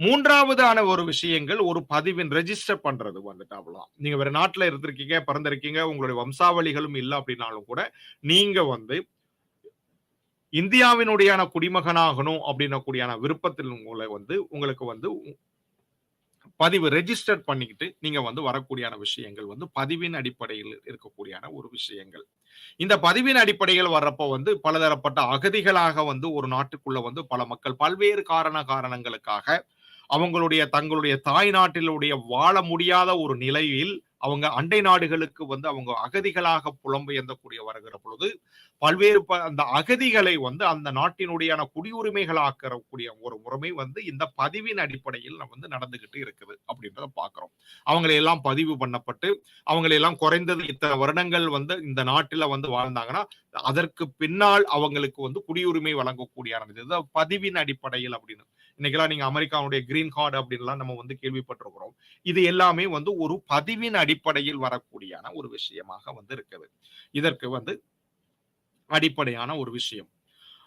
மூன்றாவதான ஒரு விஷயங்கள் ஒரு பதிவின் ரெஜிஸ்டர் பண்றது வந்துட்டு அவ்வளவுதான். நீங்க வேற நாட்டுல இருந்திருக்கீங்க, பிறந்திருக்கீங்க, உங்களுடைய வம்சாவளிகளும் இல்ல அப்படின்னாலும் கூட நீங்க வந்து இந்தியாவினுடையான குடிமகனாகணும் அப்படின்ன கூடியான விருப்பத்தில் உங்களுக்கு வந்து பதிவு ரெஜிஸ்டர் பண்ணிக்கிட்டு நீங்க வந்து வரக்கூடியான விஷயங்கள் வந்து பதிவின் அடிப்படையில் இருக்கக்கூடியான ஒரு விஷயங்கள். இந்த பதிவின் அடிப்படையில் வர்றப்போ வந்து பலதரப்பட்ட அகதிகளாக வந்து ஒரு நாட்டுக்குள்ள வந்து பல மக்கள் பல்வேறு காரணங்களுக்காக தங்களுடைய தாய் நாட்டிலுடைய வாழ முடியாத ஒரு நிலையில் அவங்க அண்டை நாடுகளுக்கு வந்து அவங்க அகதிகளாக புலம்பெயர்ந்தக்கூடிய வருகிற பொழுது பல்வேறு அந்த அகதிகளை வந்து அந்த நாட்டினுடைய குடியுரிமைகளாக்கக்கூடிய ஒரு முறைமை வந்து இந்த பதிவின் அடிப்படையில் வந்து நடந்துகிட்டு இருக்குது அப்படின்றத பாக்குறோம். அவங்களை எல்லாம் பதிவு பண்ணப்பட்டு அவங்களை எல்லாம் குறைந்தது இத்தனை வருடங்கள் வந்து இந்த நாட்டில வந்து வாழ்ந்தாங்கன்னா அதற்கு பின்னால் அவங்களுக்கு வந்து குடியுரிமை வழங்கக்கூடிய பதிவின் அடிப்படையில் அப்படின்னு. இன்னைக்கெல்லாம் நீங்க அமெரிக்காவுடைய கிரீன் கார்டு அப்படின்லாம் நம்ம வந்து கேள்விப்பட்டிருக்கிறோம். இது எல்லாமே வந்து ஒரு பதிவின் அடிப்படையில் வரக்கூடியான ஒரு விஷயமாக வந்து இருக்குது. இதற்கு வந்து அடிப்படையான ஒரு விஷயம்.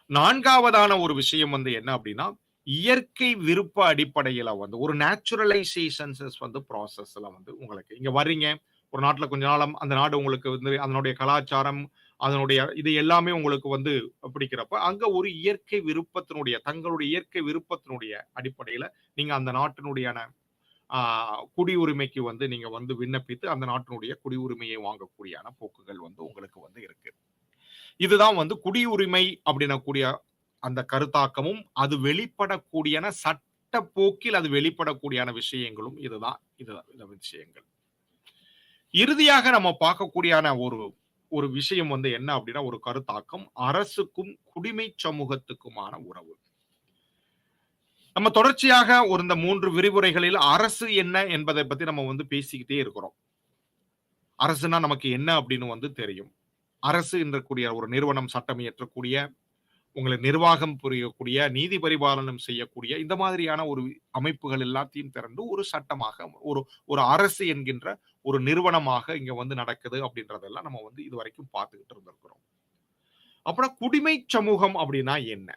நான்காவதான ஒரு விஷயம் வந்து என்ன அப்படின்னா, இயற்கை விருப்ப அடிப்படையில வந்து ஒரு நேச்சுரலைசேஷன்ஸ் வந்து ப்ராசஸ்ல வந்து உங்களுக்கு இங்க வர்றீங்க, ஒரு நாட்டுல கொஞ்ச நாளம் அந்த நாடு உங்களுக்கு வந்து அதனுடைய கலாச்சாரம் அதனுடைய இது எல்லாமே உங்களுக்கு வந்து பிடிக்கிறப்ப அங்க ஒரு தங்களுடைய இயற்கை விருப்பத்தினுடைய அடிப்படையில நீங்க அந்த நாட்டினுடைய குடியுரிமைக்கு வந்து நீங்க வந்து விண்ணப்பித்து அந்த நாட்டினுடைய குடியுரிமையை வாங்கக்கூடிய போக்குகள் வந்து உங்களுக்கு வந்து இருக்கு. இதுதான் வந்து குடியுரிமை அப்படின்னக்கூடிய அந்த கருத்தாக்கமும் அது வெளிப்படக்கூடிய சட்ட போக்கில் அது வெளிப்படக்கூடிய விஷயங்களும் இதுதான் இந்த விஷயங்கள். இறுதியாக நம்ம பார்க்கக்கூடிய ஒரு விஷயம் வந்து என்ன அப்படின்னா ஒரு கருத்தாக்கம் அரசுக்கும் குடிமை சமூகத்துக்குமான உறவு. நம்ம தொடர்ச்சியாக இந்த 3 விரிவுரைகளில் அரசு என்ன என்பதை பத்தி நம்ம வந்து பேசிக்கிட்டே இருக்கிறோம். அரசுனா நமக்கு என்ன அப்படின்னு வந்து தெரியும். அரசு என்றக்கூடிய ஒரு நிறுவனம் சட்டம் இயற்றக்கூடிய உங்களை நிர்வாகம் புரியக்கூடிய நீதி பரிபாலனம் செய்யக்கூடிய இந்த மாதிரியான ஒரு அமைப்புகள் எல்லாத்தையும் திறந்து ஒரு சட்டமாக ஒரு அரசு என்கின்ற ஒரு நிறுவனமாக இங்க வந்து நடக்குது அப்படின்றதெல்லாம் நம்ம வந்து இது வரைக்கும் பார்த்துக்கிட்டு இருந்திருக்கிறோம். அப்புறம் குடிமை சமூகம் அப்படின்னா என்ன?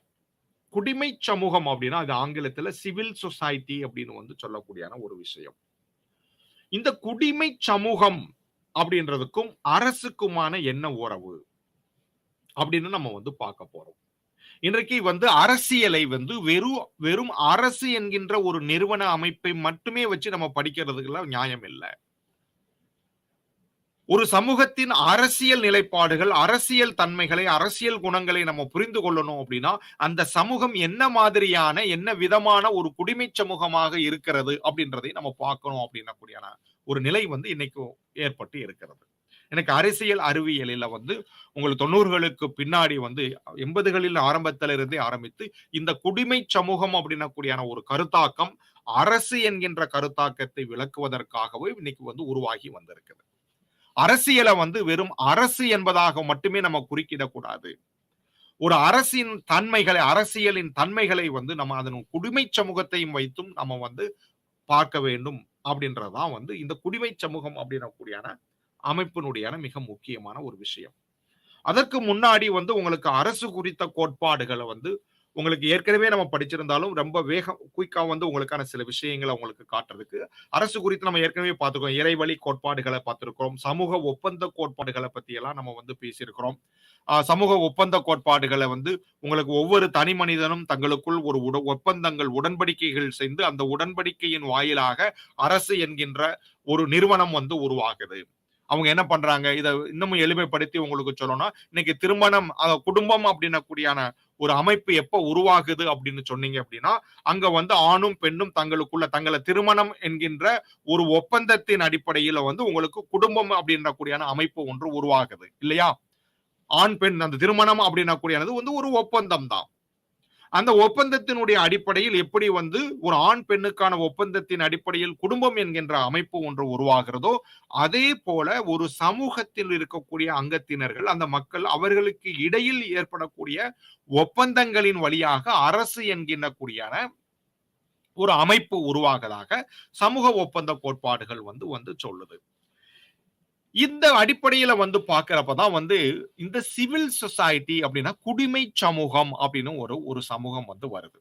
குடிமை சமூகம் அப்படின்னா அது ஆங்கிலத்துல சிவில் சொசைட்டி அப்படின்னு வந்து சொல்லக்கூடிய ஒரு விஷயம். இந்த குடிமை சமூகம் அப்படின்றதுக்கும் அரசுக்குமான என்ன உறவு அப்படின்னு நம்ம வந்து பார்க்க போறோம். இன்றைக்கு வந்து அரசியலை வந்து வெறும் அரசு என்கின்ற ஒரு நிறுவன அமைப்பை மட்டுமே வச்சு நம்ம படிக்கிறதுக்குலாம் நியாயம் இல்லை. ஒரு சமூகத்தின் அரசியல் நிலைப்பாடுகள், அரசியல் தன்மைகளை, அரசியல் குணங்களை நம்ம புரிந்து கொள்ளணும் அப்படின்னா அந்த சமூகம் என்ன விதமான ஒரு குடிமை சமூகமாக இருக்கிறது அப்படின்றதை நம்ம பார்க்கணும் அப்படின்னக்கூடிய ஒரு நிலை வந்து இன்னைக்கு ஏற்பட்டு இருக்கிறது. எனக்கு அரசியல் அறிவியலில வந்து உங்களுக்கு 90களுக்கு பின்னாடி வந்து 80களில் ஆரம்பத்துல இருந்தே ஆரம்பித்து இந்த குடிமை சமூகம் அப்படின்னக்கூடியான ஒரு கருத்தாக்கம் அரசு என்கின்ற கருத்தாக்கத்தை விளக்குவதற்காகவே இன்னைக்கு வந்து உருவாகி வந்திருக்குது. அரசியல வந்து வெறும் அரசு என்பதாக மட்டுமே நம்ம குறுக்கிடக்கூடாது. ஒரு அரசியலின் தன்மைகளை வந்து நம்ம அதன் குடிமை சமூகத்தையும் வைத்தும் நம்ம வந்து பார்க்க வேண்டும் அப்படின்றதுதான் வந்து இந்த குடிமை சமூகம் அப்படின்னக்கூடியான அமைப்பினுடைய மிக முக்கியமான ஒரு விஷயம். அதற்கு முன்னாடி வந்து உங்களுக்கு அரசு குறித்த கோட்பாடுகள வந்து உங்களுக்கு ஏற்கனவே நம்ம படிச்சிருந்தாலும் ரொம்ப குயிக்கா வந்து உங்களுக்கான சில விஷயங்கள உங்களுக்கு காட்டுறதுக்கு, அரசு குறித்து நம்ம ஏற்கனவே பார்த்துருக்கோம். இறைவழி கோட்பாடுகள பார்த்திருக்கிறோம். சமூக ஒப்பந்த கோட்பாடுகள பத்தி எல்லாம் நம்ம வந்து பேசியிருக்கிறோம். சமூக ஒப்பந்த கோட்பாடுகள வந்து உங்களுக்கு ஒவ்வொரு தனி மனிதனும் தங்களுக்குள் ஒரு ஒப்பந்தங்கள், உடன்படிக்கைகள் செய்து அந்த உடன்படிக்கையின் வாயிலாக அரசு என்கின்ற ஒரு நிறுவனம் வந்து உருவாகுது. அவங்க என்ன பண்றாங்க? இத இன்னமும் எளிமைப்படுத்தி உங்களுக்கு சொல்லணும்னா, இன்னைக்கு திருமணம் குடும்பம் அப்படின்னக்கூடியான ஒரு அமைப்பு எப்ப உருவாகுது அப்படின்னு சொன்னீங்க அப்படின்னா, அங்க வந்து ஆணும், பெண்ணும் தங்கள திருமணம் என்கின்ற ஒரு ஒப்பந்தத்தின் அடிப்படையில வந்து உங்களுக்கு குடும்பம் அப்படின்றக்கூடியான அமைப்பு ஒன்று உருவாகுது. இல்லையா? ஆண், பெண் அந்த திருமணம் அப்படின்னக்கூடியானது வந்து ஒரு ஒப்பந்தம் தான். அந்த ஒப்பந்தத்தினுடைய அடிப்படையில் எப்படி வந்து ஒரு ஆண் பெண்ணுக்கான ஒப்பந்தத்தின் அடிப்படையில் குடும்பம் என்கின்ற அமைப்பு ஒன்று உருவாகிறதோ, அதே போல ஒரு சமூகத்தில் இருக்கக்கூடிய அங்கத்தினர்கள், அந்த மக்கள் அவர்களுக்கு இடையில் ஏற்படக்கூடிய ஒப்பந்தங்களின் வழியாக அரசு என்கின்ற கூடியான ஒரு அமைப்பு உருவாகதாக சமூக ஒப்பந்த கோட்பாடுகள் வந்து சொல்லுது. இந்த அடிப்படையில வந்து பார்க்கிறப்பதான் வந்து இந்த சிவில் சொசைட்டி அப்படின்னா குடிமை சமூகம் அப்படின்னு ஒரு சமூகம் வந்து வருது.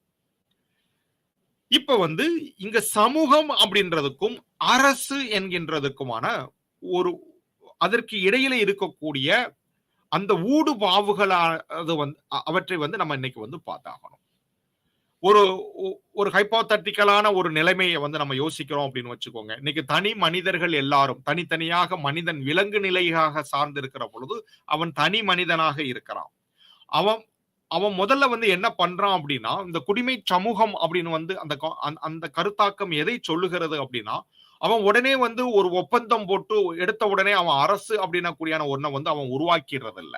இப்ப வந்து இங்க சமூகம் அப்படின்றதுக்கும் அரசு என்கின்றதுக்குமான ஒரு அதற்கு இடையில இருக்கக்கூடிய அந்த ஊடுபாவுகள் அவற்றை வந்து நம்ம இன்னைக்கு வந்து பார்த்தாகணும். ஒரு ஒரு ஹைப்போதெட்டிக்கலான ஒரு நிலைமையை வந்து நம்ம யோசிக்கிறோம் அப்படின்னு வச்சுக்கோங்க. இன்னைக்கு தனி மனிதர்கள் எல்லாரும் தனித்தனியாக மனிதன் விலங்கு நிலையாக சார்ந்து இருக்கிற பொழுது அவன் தனி மனிதனாக இருக்கிறான். அவன் அவன் முதல்ல வந்து என்ன பண்றான் அப்படின்னா, இந்த குடிமை சமூகம் அப்படின்னு வந்து அந்த கருத்தாக்கம் எதை சொல்லுகிறது அப்படின்னா, அவன் உடனே வந்து ஒரு ஒப்பந்தம் போட்டு எடுத்த உடனே அவன் அரசு அப்படின்ன கூடியான ஒன்ன வந்து அவன் உருவாக்கிறது இல்ல.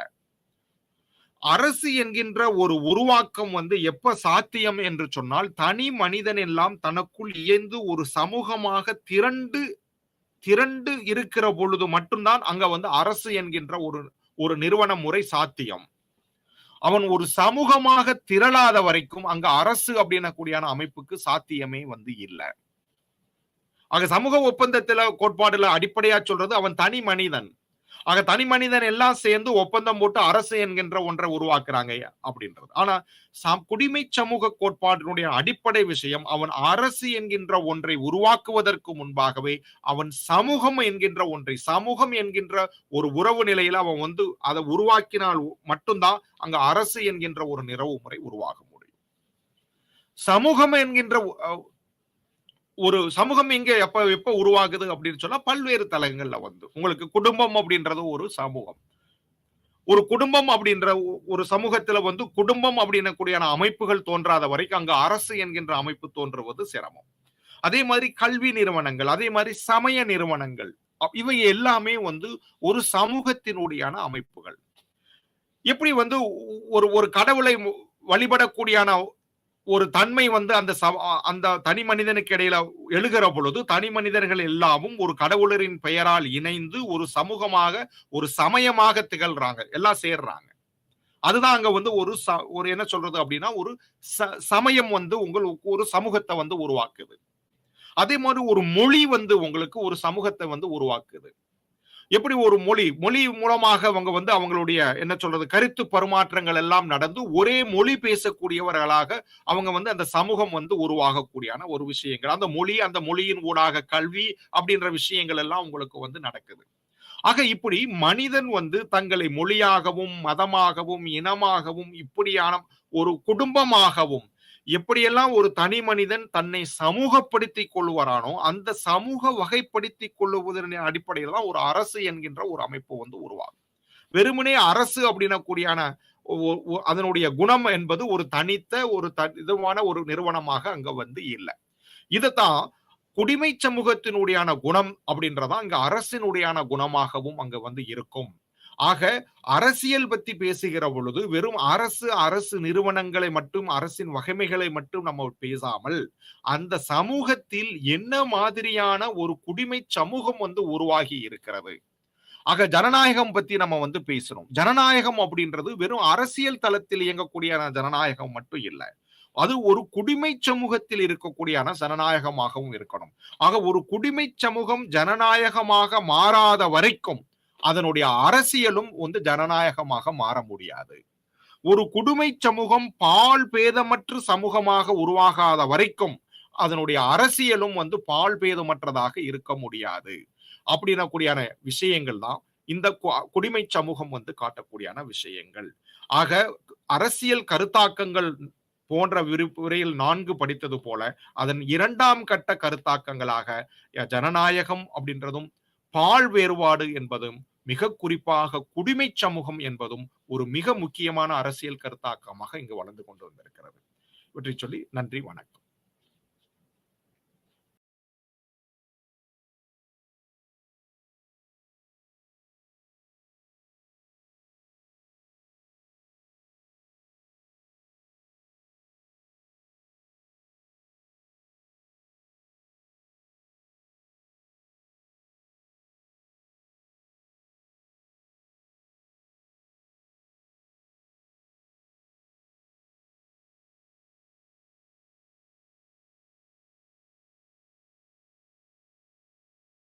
அரசு என்கின்ற ஒரு உருவாக்கம் வந்து எப்ப சாத்தியம் என்று சொன்னால், தனி மனிதன் எல்லாம் தனக்குள் இயைந்து ஒரு சமூகமாக திரண்டு இருக்கிற பொழுது மட்டும்தான் அங்க வந்து அரசு என்கின்ற ஒரு நிறுவன முறை சாத்தியம். அவன் ஒரு சமூகமாக திரளாத வரைக்கும் அங்க அரசு அப்படின்ன கூடியான அமைப்புக்கு சாத்தியமே வந்து இல்ல. ஆக சமூக ஒப்பந்தத்துல கோட்பாடுல அடிப்படையா சொல்றது அவன் தனி மனிதன். ஆக தனி மனிதன் எல்லாம் சேர்ந்து ஒப்பந்தம் போட்டு அரசு என்கின்ற ஒன்றை உருவாக்குறாங்க அப்படின்றது. ஆனா குடிமை சமூக கோட்பாட்டினுடைய அடிப்படை விஷயம் அவன் அரசு என்கின்ற ஒன்றை உருவாக்குவதற்கு முன்பாகவே அவன் சமூகம் என்கின்ற ஒரு உறவு நிலையில அவன் வந்து அதை உருவாக்கினால் மட்டும்தான் அங்க அரசு என்கின்ற ஒரு நிறவு முறை உருவாக முடியும். சமூகம் என்கின்ற ஒரு சமூகம் இங்க எப்ப உருவாகுது அப்படின்னு சொன்னா பல்வேறு தலங்கள்ல வந்து உங்களுக்கு குடும்பம் அப்படின்றது ஒரு சமூகம். ஒரு குடும்பம் அப்படின்ற ஒரு சமூகத்துல வந்து குடும்பம் அப்படின்னக்கூடிய அமைப்புகள் தோன்றாத வரைக்கும் அங்க அரசு என்கின்ற அமைப்பு தோன்றுவது சிரமம். அதே மாதிரி கல்வி நிறுவனங்கள், அதே மாதிரி சமய நிறுவனங்கள், இவை எல்லாமே வந்து ஒரு சமூகத்தினுடைய அமைப்புகள். எப்படி வந்து ஒரு கடவுளை வழிபடக்கூடிய ஒரு தன்மை வந்து அந்த தனி மனிதனுக்கு இடையில எழுகிற பொழுது தனி மனிதர்கள் எல்லாமும் ஒரு கடவுளரின் பெயரால் இணைந்து ஒரு சமூகமாக ஒரு சமயமாக திகழ்றாங்க, எல்லாம் சேர்றாங்க. அதுதான் அங்க வந்து ஒரு என்ன சொல்றது அப்படின்னா ஒரு சமயம் வந்து உங்களுக்கு ஒரு சமூகத்தை வந்து உருவாக்குது. அதே மாதிரி ஒரு மொழி வந்து உங்களுக்கு ஒரு சமூகத்தை வந்து உருவாக்குது. எப்படி ஒரு மொழி மூலமாக அவங்க வந்து அவங்களுடைய என்ன சொல்றது கருத்து பரிமாற்றங்கள் எல்லாம் நடந்து ஒரே மொழி பேசக்கூடியவர்களாக அவங்க வந்து அந்த சமூகம் வந்து உருவாகக்கூடியான ஒரு விஷயங்கள். அந்த மொழியின் ஊடாக கல்வி அப்படின்ற விஷயங்கள் எல்லாம் உங்களுக்கு வந்து நடக்குது. ஆக இப்படி மனிதன் வந்து தங்களை மொழியாகவும் மதமாகவும் இனமாகவும் இப்படியான ஒரு குடும்பமாகவும் எப்படியெல்லாம் ஒரு தனி மனிதன் தன்னை சமூகப்படுத்திக் கொள்வாரானோ அந்த சமூக வகைப்படுத்திக் கொள்ளுவதன் அடிப்படையில் தான் ஒரு அரசு என்கின்ற ஒரு அமைப்பு வந்து உருவாகும். வெறுமனே அரசு அப்படின்ன கூடியான அதனுடைய குணம் என்பது ஒரு தனித்த ஒரு இதுவான ஒரு நிறுவனமாக அங்க வந்து இல்லை. இதைத்தான் குடிமை சமூகத்தினுடையான குணம் அப்படின்றதான் இங்க அரசினுடையான குணமாகவும் அங்க வந்து இருக்கும். ஆக அரசியல் பத்தி பேசுகிற பொழுது வெறும் அரசு நிறுவனங்களை மட்டும், அரசின் வகைமைகளை மட்டும் நம்ம பேசாமல், அந்த சமூகத்தில் என்ன மாதிரியான ஒரு குடிமை சமூகம் வந்து உருவாகி இருக்கிறது. ஆக ஜனநாயகம் பத்தி நம்ம வந்து பேசுறோம். ஜனநாயகம் அப்படின்றது வெறும் அரசியல் தளத்தில் இயங்கக்கூடிய ஜனநாயகம் மட்டும் இல்ல. அது ஒரு குடிமை சமூகத்தில் இருக்கக்கூடிய ஜனநாயகமாகவும் இருக்கணும். ஆக ஒரு குடிமை சமூகம் ஜனநாயகமாக மாறாத வரைக்கும் அதனுடைய அரசியலும் வந்து ஜனநாயகமாக மாற முடியாது. ஒரு குடிமை சமூகம் பால் பேதமற்ற சமூகமாக உருவாகாத வரைக்கும் அதனுடைய அரசியலும் வந்து பால் பேதமற்றதாக இருக்க முடியாது. அப்படின்னக்கூடியான விஷயங்கள் தான் இந்த குடிமை சமூகம் வந்து காட்டக்கூடியான விஷயங்கள். ஆக அரசியல் கருத்தாக்கங்கள் போன்ற விரிவுரையில் 4 படித்தது போல அதன் 2ஆம் கட்ட கருத்தாக்கங்களாக ஜனநாயகம் அப்படின்றதும், பால் வேறுபாடு என்பதும், மிக குறிப்பாக குடிமை சமூகம் என்பதும் ஒரு மிக முக்கியமான அரசியல் கருத்தாக்கமாக இங்கு வளர்ந்து கொண்டு வந்திருக்கிறது. இவற்றை சொல்லி நன்றி, வணக்கம்.